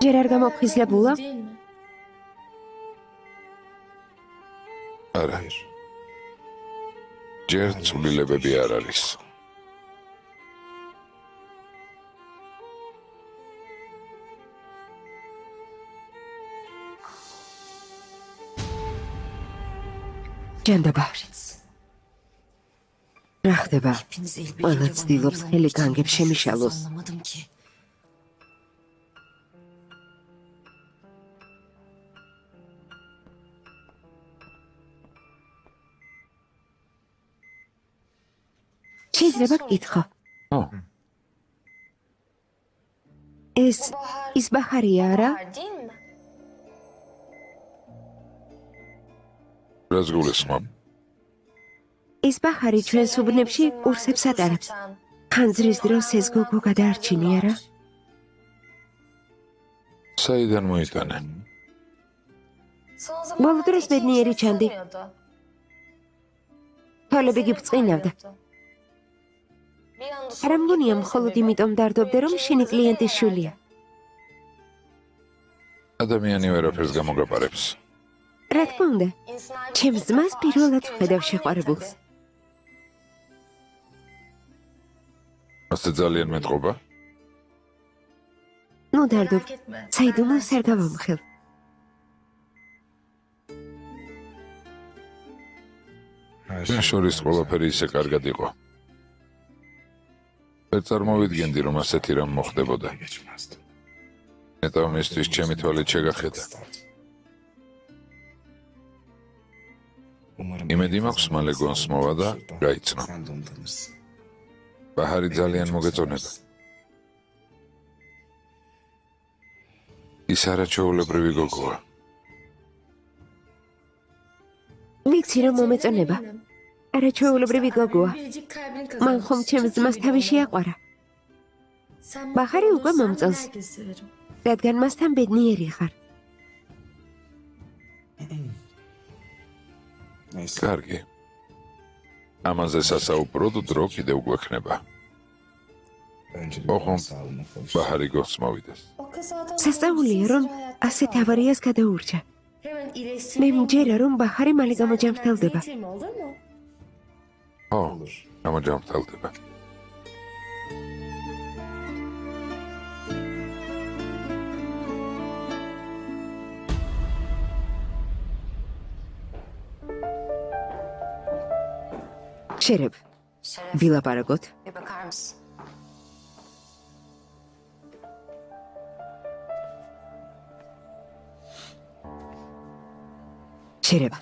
C: ჯერ არ გამოფხიზლებულა?
G: Değil mi?
A: არა. ჯერ ცვლილებები არ არის.
C: ჯანდაბა. რა ხდება?
B: Hepiniz el
C: ყველა
B: birliğiyle
C: ცდილობს
B: bana
C: ხელი
B: inanmıştınız.
C: განგებ შემიშალოს.
B: Anlamadım ki.
C: შეიძლება გკითხო.
A: ო,
C: ეს ის ბაჰარია არა?
B: Değil mi?
A: რას გულისხმობ?
C: ეს ბაჰარი ჩვენს უბნებში კურსებს ატარებს. ხანძრის დროს ეს გოგო გადაარჩინია რა?
A: საიდან მოიტანა?
C: ბოლო დროს ბედნიერი ჩანდი. თვალები გიბწყინავდა. არა მგონია მხოლოდ იმიტომ დარდობდე, რომ შენი კლიენტის შვილია.
A: ადამიანი ვერაფერს გამოგაპარებს.
C: რა თქმა უნდა, ჩემს ძმას პირველად ვხედავ შეყვარებულს.
A: ასე ძალიან მეტყობა?
C: ნუ დარდობ, საიდუმლოს არ გავამხელ.
A: ჩვენ შორის ყველაფერი ისე კარგად იყო. ვერ წარმოვიდგენდი, რომ ასეთი რამ მოხდებოდა. მეტად მისთვის ჩემი თვალით შეგახედა. იმედი მაქვს, მალე გონს მოვა და გაიცნო. ბაჰარი ძალიან მოგეწონება. ის არაჩვეულებრივი გოგოა.
C: ვიცი რომ მომეწონება. არაჩვეულებრივი გოგოა. მან ხომ ჩემს ძმას თავი შეაყვარა. ბაჰარი უკვე მომწონს. რადგან მასთან ბედნიერი ხარ.
A: კარგი. ამაზე სასაუბროდ დრო კიდევ გვექნება. ოღონდ ბაჰარი გოს მოვიდეს.
C: სასწაულია რომ ასეთ ავარიას გადაურჩა. მე მჯერა რომ ბაჰარი მალე გამოჯამრთელდება.
A: ო, გამოჯამრთელდება.
C: შერებ, ვილაპარაკოთ. შერებ,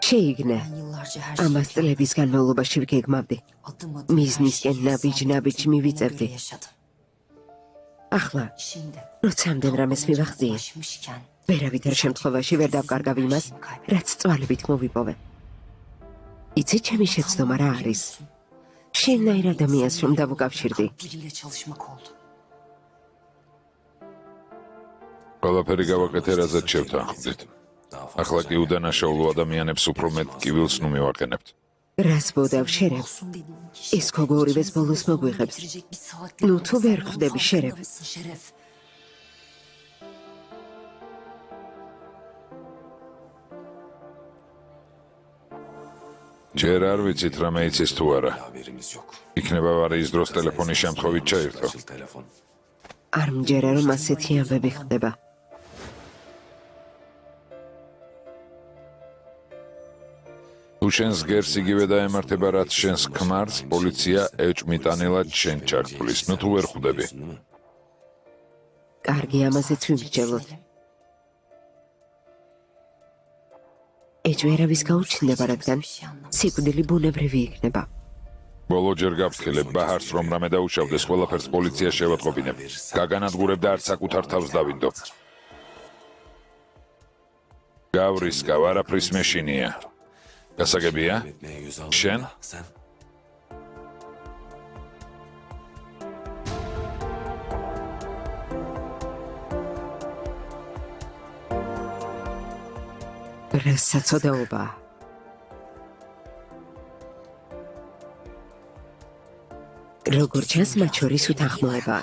C: შეიგნე. ამას წლების განმავლობაში ვგეგმავდი. მიზნისკენ ნაბიჯ მივიწევდი. ახლა, როცა ამდენ რამეს მივახციე, ვერავითარ შემთხვევაში ვერ დავკარგავ იმას, რაც წვალებით მოვიპოვე. იცი ჩემი შეცდომა რა არის? შენნაირ ადამიანს რომ დავუკავშირდი.
A: ყველაფერი გავაკეთე, რაზეც შევთანხმდით. ახლა კი უდანაშაულო ადამიანებს უფრო მეტ კივილს ნუ მივაყენებთ.
C: რას ბოდავ შერებ? ეს გოგო ორივეს ბოლოს მოგვიღებს. ნუ თუ ვერ ხვდები შერებ.
A: ჯერ არ ვიცით რა მეიცის თუ არა. იქნება ვარიის დროს ტელეფონის შემთხვევით ჩაირთო.
C: არ მჯერა რომ ასეთი ამბები ხდება.
A: თუ შენს გერს იგივე დაემართება, რაც შენს ქმარს, პოლიცია ეჭვმიტანილად შენ ჩართulis. ნუ თუ ვერ ხვდები.
C: კარგი, ამაზეც ვიმსჯელოთ. ეჭვერავის გაუჩნდება, რადგან სიკვდილი ბუნებრივი იქნება.
A: ბოლო ჯერ გაფრთხილებ ბაჰარს, რომ რამე დაუშავდეს, ყველაფერს პოლიცია შევატყობინებ. გაგანადგურებ და არც საკუთარ თავს დავინდო. გავრისკავ, არაფრის მეშინია. გასაგებია? შენ?
C: რასაცოდაობა. როგორ ჩანს, მათ შორის უთანხმოება.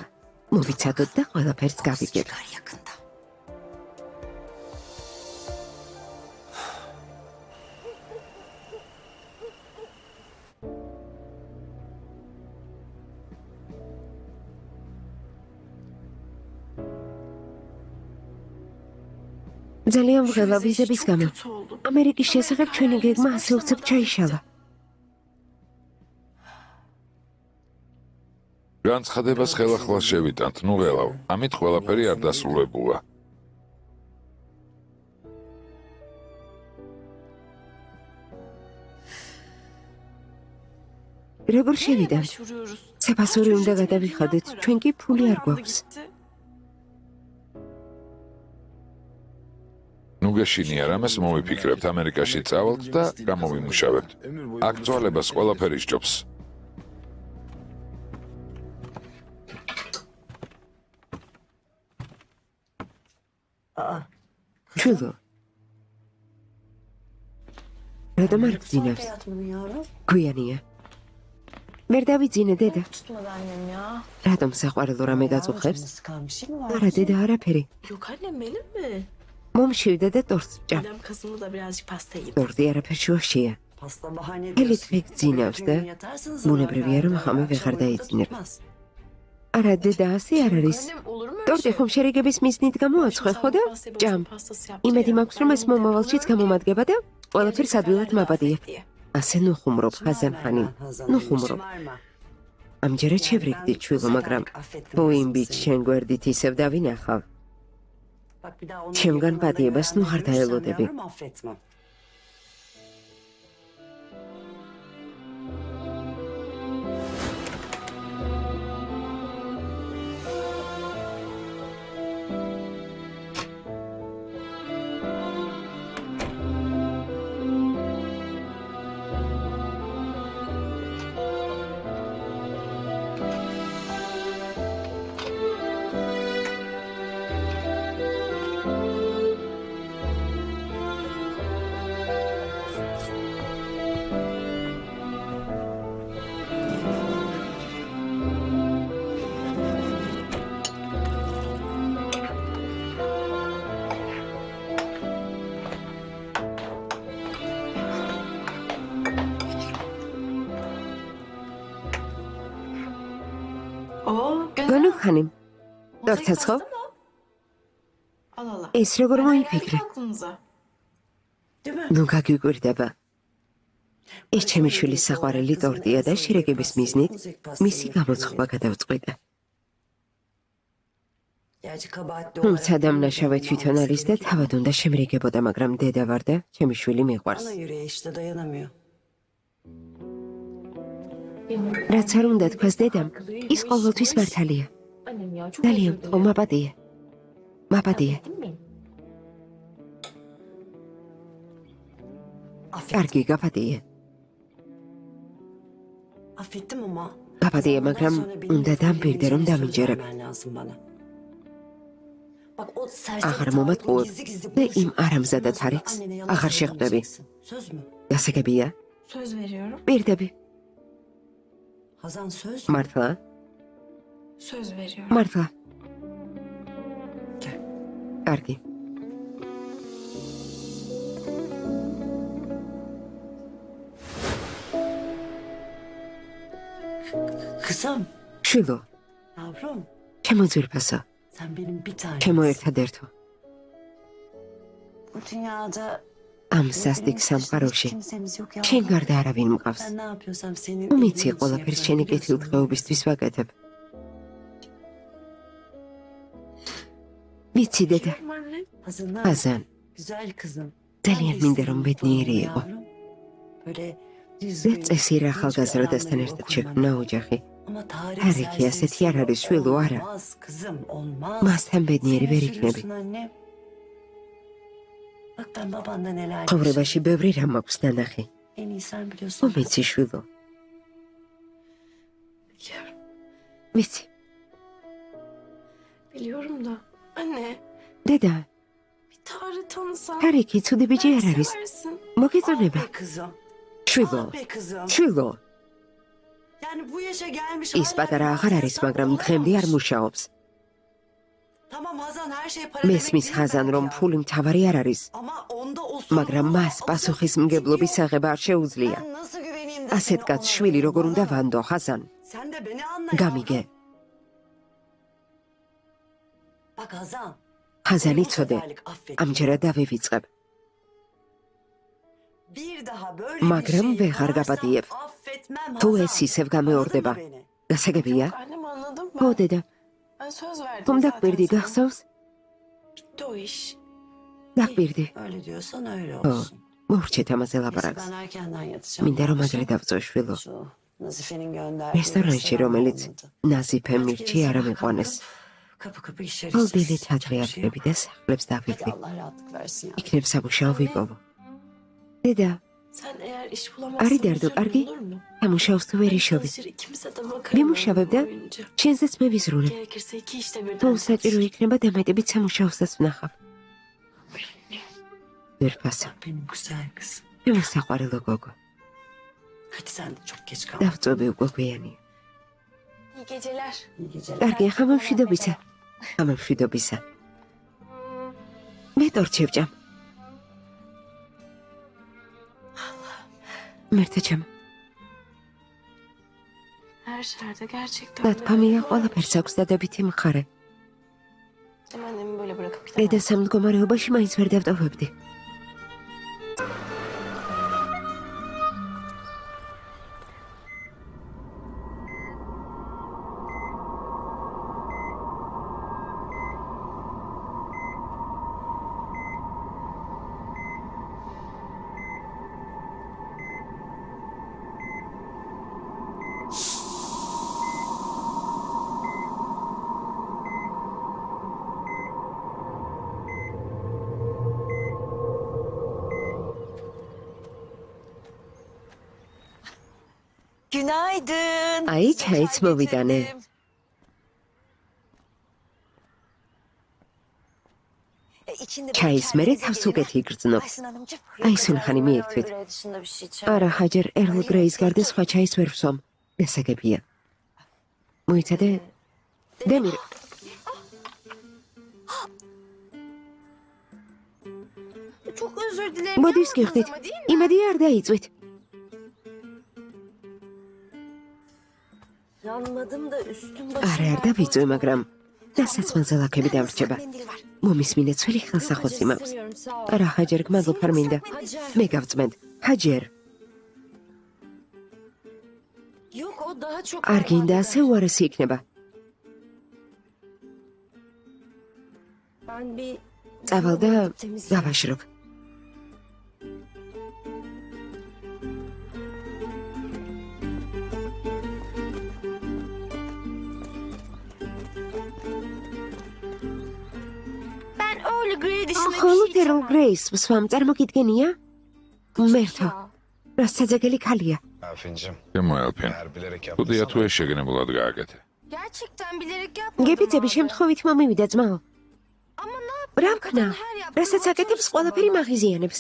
C: მოვიცადოთ და ყველაფერს გავიგებ. ძალიან ვღელა ვიზების გამო. ამერიკის შესახებ ჩვენი გეგმა ასე უცებ ჩაიშალა.
A: განცხადებას ხელახლა შევიტანთ, ნუ ღელავ. ამით ყველაფერი არ დასრულებულა.
C: როგორ შევიდანთ? საფასური უნდა გადავიხადეთ, ჩვენ კი ფული არ გვაქვს.
A: ნუ გეშინია, რამეს მოვიფიქრებთ, ამერიკაში წავალთ და გამოვიმუშავებთ. აქ ძვალებას ყველაფერი სჯობს.
C: ჩვილო. რატომ არ გძინავს? გვიანია. ვერ დავიძინე, დედა. რატომ საყვარელო რამე გაწუხებს? არა, დედა, არაფერი.
G: Yok annem benim mi?
C: მომშივდა და ტორტს ჭამ.
G: Dedem kazımı da birazcık pasta yedi.
C: ტორტი არაფერ შუაშია.
H: Pasta bahane
C: Eli თვე გძინავს და ბუნებრივია რომ ხამე ვეღარ დაიძინებ. არა, დედა, ასე არ არის.
G: Annem olur mu öyle
C: ტორტი
G: şey?
C: ხომ შერიგების მიზნით გამოაცხე, ხო და? ჭამ. იმედი მაქვს რომ ეს მომავალშიც გამომადგება და ყველაფერს ადვილად მაბადიებ. ასე ნუ ხუმრობ, ხაზან ხანი. ნუ ხუმრობ. ამჯერად შევრიგდი ჩვილო, მაგრამ თუ იმ ბიჭს შენ გვერდით ისევ დავინახავ. ჩემგან პატიებას ნუ ხარ დაელოდები. გონო ხანი. დორცაც ხო? ეს როგორ მოიფიქრე? ნუ გაგიგვირდება. ეს ჩემი შვილის საყვარელი ტორტია და შერეგების მიზნით მისი გამოცხობა გადავწყვიტე. თუმცა დამნაშავე თვითონ არის და თავად უნდა შემრიგებოდა, მაგრამ დედა ვარ და ჩემი შვილი მიყვარს. რაც არ უნდა თქვას დედამ, ის ყოველთვის მართალია. ძალიან მაბადია. მაბადია. კარგი, გაბადია. გაბადია, მაგრამ უნდა დამბირდე, რომ დამიჯერებ. აღარ მომატყუებ და იმ არამზადად არიქს აღარ შეხვდები. გასაგებია? პირდები. მართლა? მართლა. კარგი. შვილო, ჩემო ძვირფასო, ჩემო ერთადერთო. ამ სასტიკ სამყაროში შენ გარდა არავინ მყავს. უმიცი ყველაფერს შენი კეთილდღეობისთვის ვაკეთებ. ვიცი დედა, ხაზან, ძალიან მინდა რომ ბედნიერი იყო. და წესიერ ახალგაზრდასთან ერთად შექმნა ოჯახი. არიქი ასეთი არ არის შვილო, არა. მასთან ბედნიერი ვერ იქნები. ცხოვრებაში ბევრი რამ აქვს ნანახი. უმიცი შვილო. ვიცი. დედა, არიქი ცუდი ბიჭი არ არის. მოგეწონება. შვილო, შვილო. ის პატარა აღარ არის, მაგრამ დღემდე არ მუშაობს. მესმის ხაზან, რომ ფული მთავარი არ არის, მაგრამ მას პასუხისმგებლობის აღება არ შეუძლია. ასეთ კაცს შვილი როგორ უნდა ვანდო, ხაზან? გამიგე. ხაზან იცოდე, ამჯერად დავივიწყებ. მაგრამ ვეღარ გაბადიებ. თუ ეს ისევ გამეორდება, გასაგებია? ხო, დედა. თუმ დაგპირდი, გახსოვს? დაგპირდი. ხო, მოვრჩეთ ამაზე ლაპარაკს. მინდა რომ აგრე დავწო შვილო. რესტორანში, რომელიც ნაზიფემ მირჩი არ ამიყვანეს. დილით ადრე აკრები და სახლებს დავიდგე. იქნებ სამუშაო ვიპოვო. დედა, არი დარდო, კარგი? ამუშაოს თუ ვერ იშოვი. ვიმუშავებ და შენზეც მე ვიზრუნებ. თუ საჭირო იქნება დამეტებით სამუშაოსაც ვნახავ. ვერფასო. ჩემო საყვარელო გოგო. დავწობი უკვე გვიანია. კარგი, ხამამშვიდობისა. ხამამშვიდობისა. მე ტორტ შევჭამ. მერტა ჩემო. დათქვამია ყველაფერს აქვს დადებითი მხარე. დედას ამ მდგომარეობაში მაინც ვერ დავტოვებდი.
H: Günaydın.
C: Ay, çay mოვიდანე. Çayის მერე თავს უკეთი იგრძნობ. Აი, სულხანი მიირთვით. არა, ჰაჯერ ერლ გრეის გარდა სხვა ჩაის ვერ ვსვამ. გასაგებია. მოიცადე? დემირ.
B: Çok özür dilerim.
C: მოდის გიხდით. იმედი არ დაიწვით.
H: Yanmadım da üstüm
C: არა, არ დავიწვი, მაგრამ დასაცმელზე ლაქები დამრჩება. მომისმინე ცველი ხელსახოცი მაქვს. არა, ჰაჯერ, გმადლობ არ მინდა. მე გავწმენთ. ჰაჯერ.
H: Yok o daha çok.
C: არ გინდა ასე უარესი იქნება.
H: Ben bir
C: წავალ და გავაშრობ.
B: Ben Earl Grey dışında
C: ხოლო
B: bir şey
C: ერლ გრეის ვსვამ წარმოგიდგენია? მერთო. რა საძაგელი ქალია.
D: Afincim,
A: შემოელფინ.
D: eğer bilerek
A: სტუდია თუ
D: yaptıysan
A: ეს შეგნებულად გააკეთე.
B: Gerçekten bilerek yapmadım.
C: გეპიცები
B: abi.
C: შემთხვევით მომივიდა ძმაო.
B: Ama ne
C: რა
B: yapayım?
C: ვქნა?
B: Kadın her yaptığını
C: რასაც აკეთებს,
B: hatırlıyor
C: ყველაფერი
B: bana.
C: მაღიზიანებს.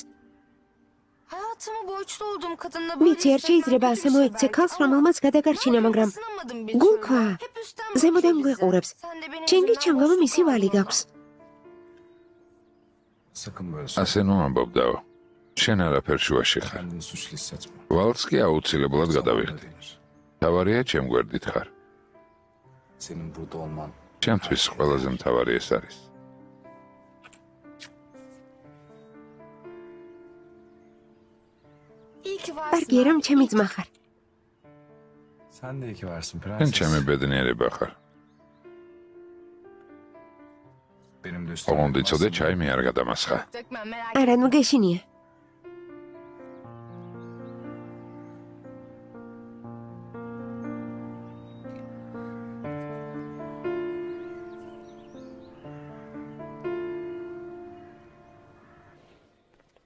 B: Hayatımı borçlu olduğum kadınla
C: მიცი არ შეიძლება ასე მოექცე ქალს, რომელმაც გადაგარჩინა, მაგრამ გულქვა ზემოდან გვეყურებს. ჩენგი ჩემგავ მისი ვალი გაქვს.
F: Sakın böyle
A: ასე ნუ ამბობდაო. შენ არაფერ შუაში ხარ.
F: kendini suçlu hissetme.
A: ვალს კი აუცილებლად გადავიხდი. თავარია ჩემ გვერდით ხარ.
F: Senin burada olman
A: ჩემთვის ყველაზე მთავარი ეს არის.
B: İyi ki varsın.
C: პარკი რომ ჩემი ძმა ხარ.
F: sen de iyi ki varsın
A: შენ
F: prenses.
A: ჩემი ბედნიერება ხარ.
F: Benim de üstüme
A: ოღონდ იცოდე,
F: basma.
A: ჩაი მე არ გადამასხა.
B: Dökmem merak
C: არა, ნუ გეშინია.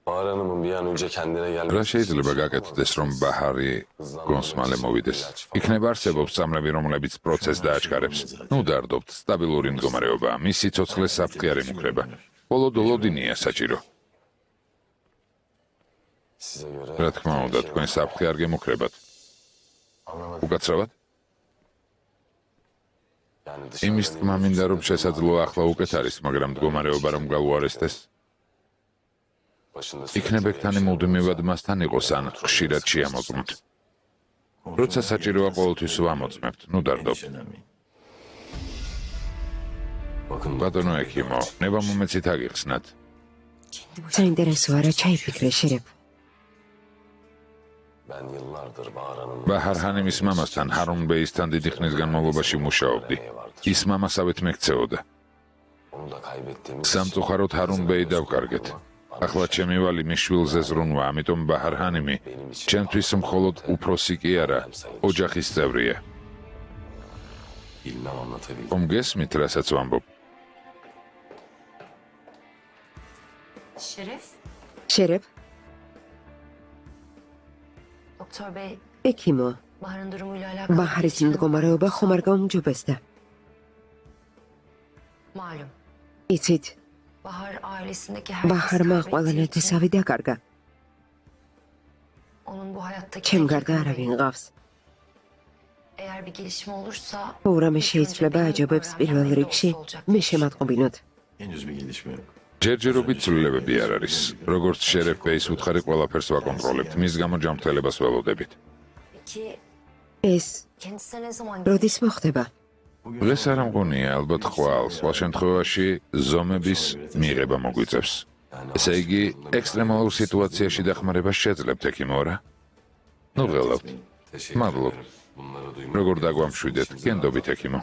I: Bahar Hanım'ın bir an önce kendine gelmesi
A: რა შეიძლება გაკეთდეს, რომ ბაჰარი გონს მალე მოვიდეს? იქნება არსებობს წამლები, რომლებიც პროცესს დააჩქარებს. ნუ დარდობთ, სტაბილური მდგომარეობაა. მისი ცოცხლე საფრთხე არ ემუქრება. ბოლო დოლოდინია საჭირო.
I: size göre
A: რა თქმა უნდა, თქვენ საფრთხე არ გემუქრებათ. უკაცრავად?
I: yani
A: იმის
I: dışarıdan
A: თქმა მინდა, რომ შესაძლოა ახლა უკეთ არის, მაგრამ მდგომარეობა რომ გაუარესდეს,
I: başında
A: იქნებ ეგთანი მუდმივად მასთან იყოს ან ხშირად შეამოწმოთ. როცა საჭიროა, ყოველთვის ვამოწმებთ. ნუ დარდობთ.
I: bakın
A: ბატონო ექიმო, ნება მომეცით აგიხსნათ.
C: საინტერესო არა, ჩაიფიქრე შერებ.
I: ben yıllardır Bahar Hanım'ın
A: ბაჰარ ჰანიმის მამასთან, ჰარუნ ბეისთან დიდი ხნის განმავლობაში მუშაობდი. ის მამასავით მეკცეოდა.
I: onu da kaybettiğimiz
A: სამწუხაროდ ჰარუნ ბეი დავკარგეთ. ახლა ჩემი ვალი მის შვილზე ზრუნვა, ამიტომ ბაჰარ ჰანიმი ჩემთვის მხოლოდ უფროსი კი არა, ოჯახის წევრია.
I: bilmem anlatabildim.
A: ხომ გესმით, რასაც ვამბობ?
H: Şeref.
C: შერებ,
H: Doktor bey
C: ექიმო,
H: Bahar'ın durumuyla alakalı.
C: ბაჰარის მდგომარეობა ხომ არ გაუმჯობესდა?
H: Malum.
C: იცით,
H: Bahar ailesindeki herkes
C: ბაჰარმა
H: kaybettiği
C: ყველანეთესავი დაკარგა.
H: Onun bu hayattaki
C: ჩემ
H: tek
C: გარდა
H: yakını
C: არავინ
H: benim.
C: ყავს.
H: Eğer bir gelişme olursa
C: თუ რამე
H: ilk
C: შეიძლება
H: önce benim
C: აჯობებს
H: öğrenmem
C: პირველ
H: de
C: რიგში,
H: olacak.
C: მე შემატყობინოთ.
D: henüz bir gelişme yok.
A: ჯერჯერობით ცვლილებები არ არის. როგორც შერეფ ბეის უთხარი ყველაფერს ვაკონტროლებთ. მის გამო ჯანმრთელებას ველოდებით.
H: Peki
C: ეს
H: kendisine ne zaman
C: როდის მოხდება?
A: დღეს არ ამღონია, ალბათ ხვალ, სხვა შემთხვევაში ზომების მიღება მოგვიწევს. ესე იგი, ექსტრემალურ სიტუაციაში დახმარებას შეძლებთ, ექიმო რა? ნუ ღელავთ.
I: Teşekkür
A: მადლობ.
I: ederim. Bunları duymak
A: როგორ დაგვამშვიდეთ, გენდობით, ექიმო.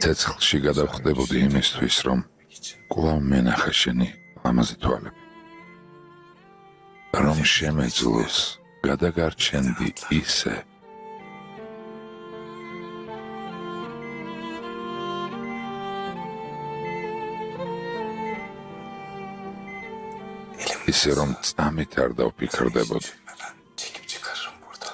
A: ცეცხლში გადავხდებოდი იმისთვის, რომ კვლავ მენახე შენი ლამაზი თვალები. რომ შემეძლოს გადაგარჩენდი ისე, ისე რომ წამით არ დავფიქრდებოდი.
I: Çekip çıkarırım burada.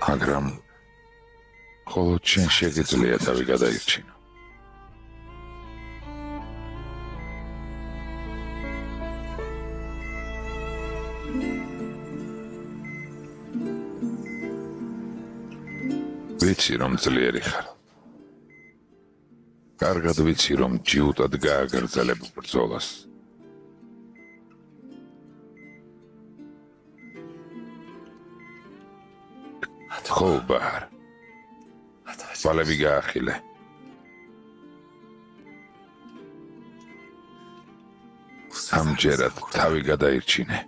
A: მაგრამ მხოლოდ შენ შეგიძლია თავი გადაირჩინო. ვიცი რომ ძლიერი ხარ. კარგად ვიცი რომ ჯიუტად გააგრძელებ ბრძოლას. ხო, ბაჰარ. თვალები გაახილე. ამჯერად თავი გადაირჩინე.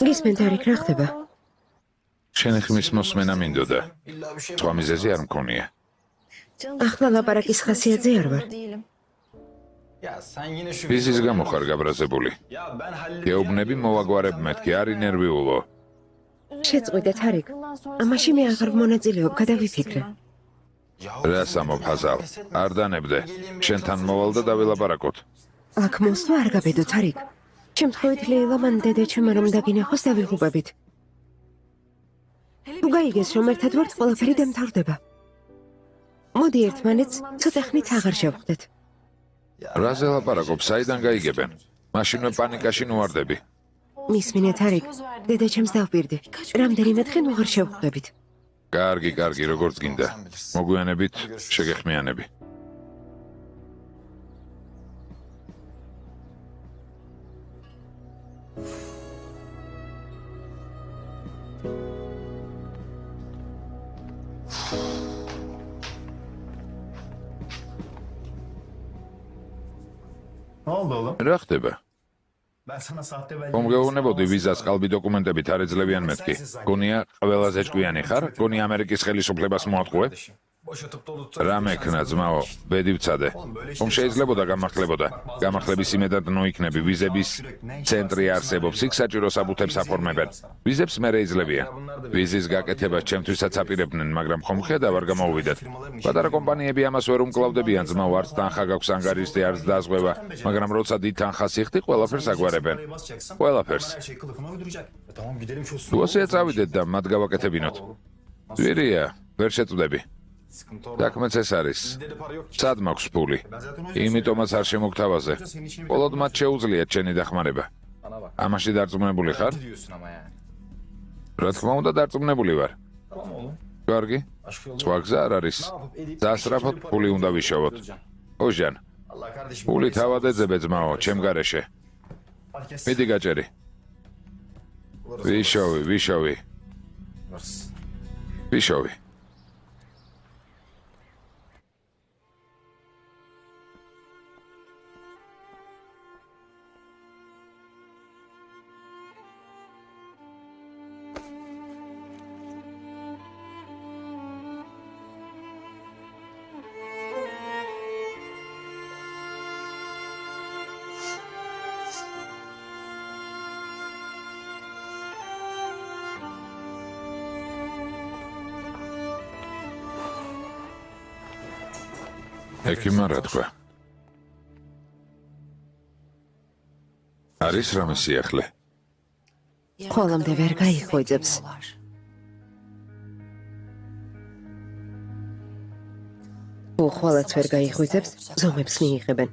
C: გისმენთ არიქ რა ხდება?
A: შენი ხმის მოსმენა მინდოდა. სხვა მიზეზი არ მქონია.
C: ახლა ლაპარაკის ხასიათზე არ ვარ.
E: Ya sen yine şu...
A: ვიზის გამო ხარ გაბრაზებული.
E: Ya ben halledeceğim.
A: გეუბნები მოვაგვარებ მეთქი, არ ინერვიულო.
C: შეწყვიტეთ არიქ. ამაში მე აღარ მონაწილეობ, გადავიფიქრე.
A: რას ამობ ჰაზალ? არ დანებდე. შენთან მოვალ და დავილაპარაკოთ.
C: აქ მოსვლა არ გაბედოთ არიქ. შემთხვევით ლეილა მან დედაჩემ რომ დაგინახოს დავიღუპებით. თუ გაიგეს რომ ერთად ვართ, ყველაფერი დამთავრდება. მოდი ერთმანეთს ცოტა ხნით აღარ შევხვდეთ.
A: რაზე ლაპარაკობ, საიდან გაიგებენ? მაშინვე პანიკაში ნუვარდები.
C: მისმინეთ არიქ, დედაჩემს დავპირდი. რამდენიმე დღე აღარ შევხვდებით.
A: კარგი, როგორც გინდა. მოგვიანებით შეგეხმიანები.
E: Ne oldu oğlum?
A: რა ხდება?
E: Ben sana sahte belge...
A: ხომ გეუბნებოდი ვიზას ყალბი დოკუმენტებით არ ეძლებიან მეთქი. გონია ყველაზე ჭკვიანი ხარ? გონია ამერიკის ხელისუფლებას მოატყუე?
E: Boşatıp dolup...
A: რამე ქნა ძმაო, ბედი ვცადე. ხომ შეიძლებოდა გამართლებოდა. გამართლების იმედად ნოიქნები, ვიზების ცენტრი არსებობს, იქ საჭირო საბუთებს აფორმებენ. ვიზებს მე რეიძლებიან. ვიზის გაკეთებას ჩემთვისაც აპირებდნენ, მაგრამ ხომ ხედავ არ გამოუვიდეთ. პატარა კომპანიები ამას ვერ უმკლავდებიან, ძმაო, არც თანხა გაქვს ანგარიშზე, არც დაზღვევა, მაგრამ როცა დიდ თანხას იხდი, ყველაფერს აგვარებენ. ყველაფერს.
E: Her şey kılıfına uyduracak. Tamam gidelim şu su.
A: თუ ასე წავიდეთ და მათ გავაკეთებინოთ. ვირია, ვერ შეწვდები.
E: Sıkıntı orada.
A: საქმეც ეს არის.
E: Bizde de para yok ki.
A: სად მაქვს ფული?
E: Ben zaten o yüzden...
A: იმიტომაც არ შემოგთავაზე. მხოლოდ მათ შეუძლიათ შენი დახმარება.
F: Bana bak.
A: ამაში დარწმუნებული ხარ?
F: Ne diyorsun ama yani?
A: რა თქმა უნდა, დარწმუნებული ვარ.
E: Tamam oğlum.
A: კარგი?
E: Başka yolu
A: სხვა გზა არ არის.
E: Ne yapıp edip...
A: დასწრაფოდ ფული უნდა ვიშოვოთ. ოჟან,
E: Allah kardeşim.
A: Puli თავადეძებე ძმაო, ჩემ გარეშე.
E: Hadi kes.
A: მიდი გაჭერი. ვიშოვი. ვიშოვი. ექიმმა რა თქვა? არის რამე სიახლე?
C: ხოლომდე ვერ გაიხვეწებს. უხვალაც ვერ გაიხვეწებს, ზომებს მიიღებენ.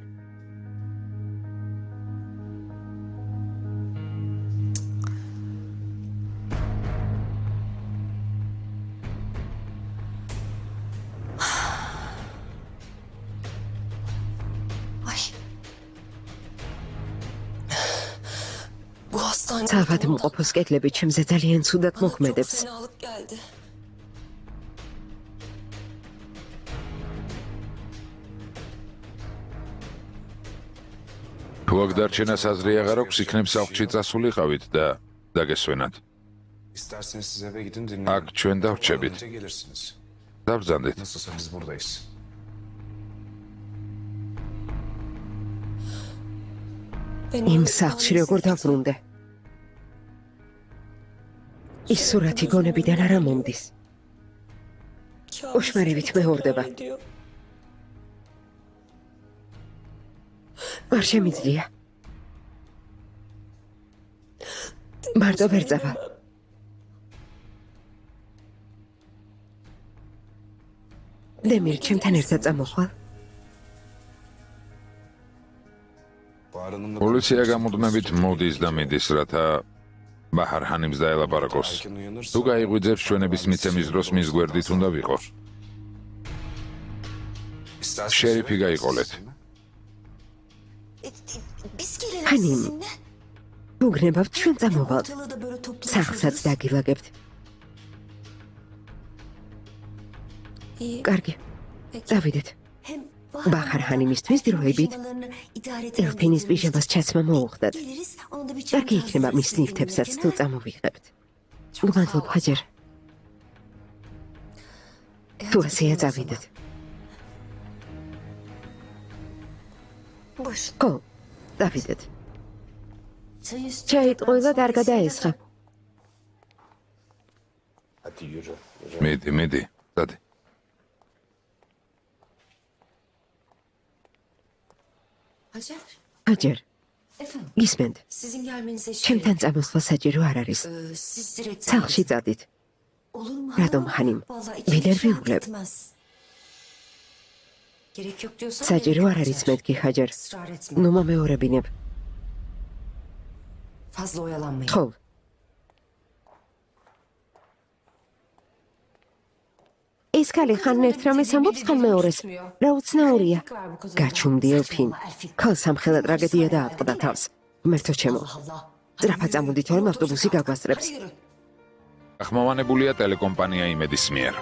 C: ავადმყოფოს კედლები ჩემზე ძალიან ცუდად მოქმედებს.
A: თუ აქ დარჩენას აზრი აღარ აქვს, იქნებ სახლში წასულიყავით და დაგესვენათ.
F: İsterseniz siz eve gidin dinleyin.
A: აქ ჩვენ დავრჩებით.
F: Önce gelirsiniz.
A: დავბრძანდით.
F: Nasılsa biz buradayız.
C: იმ სახლში როგორ დავბრუნდე? ის სურათი გონებიდან არა მომდის. უშმარებით მეორდება. არ შემიძლია. მარტო ვერ წავა. დემირ, ჩემთან ერთად წამოხვალ.
A: პოლიცია გამუდმებით მოდის და მიდის, რათა ბაჰარ ჰანიმს დაელაპარაკოს. თუ გაიღვიძებს ჩვენების მიცემის დროს მის გვერდით უნდა ვიყო. შერიფი გაიყოლეთ.
C: ჰანიმ, მოგნებავთ ჩვენ წამოვალთ. სახლსაც დაგილაგებთ. კარგი, წავიდეთ. ბაჰარ ჰანიმისთვის დროებით ელფინის პიჟამას ჩაცმა მოუხდათ. კარგი იქნება მის ნივთებსაც თუ წამოვიღებთ. გმადლობ, ჰაჯერ. თუ ასეა წავიდეთ. ხო, წავიდეთ. ჩაით ყოლა არ გადაესხა.
A: მიდი, დადი.
C: ჰაჯერ, გისმენთ. ჩემთან წამოსვლა საჭირო არ არის. სახლში წადით. რატომ ჰანიმ? ვიდრე ვივლებ. საჭირო არ არის მეთქი, ჰაჯერ. ნუ მომეორებინებ. ხო. ეს ქალი ხან ერთ რამეს ამბობს, ხან მეორეს. რა უცნაურია. გაჩუმდი ელფინ. ქალ სამხელა ტრაგედია დაატყდა თავს. მერთო ჩემო. ძრაფად წამოდით, რომ ავტობუსი გაგვასწრებს.
A: ახმოვანებულია ტელეკომპანია იმედის მიერ.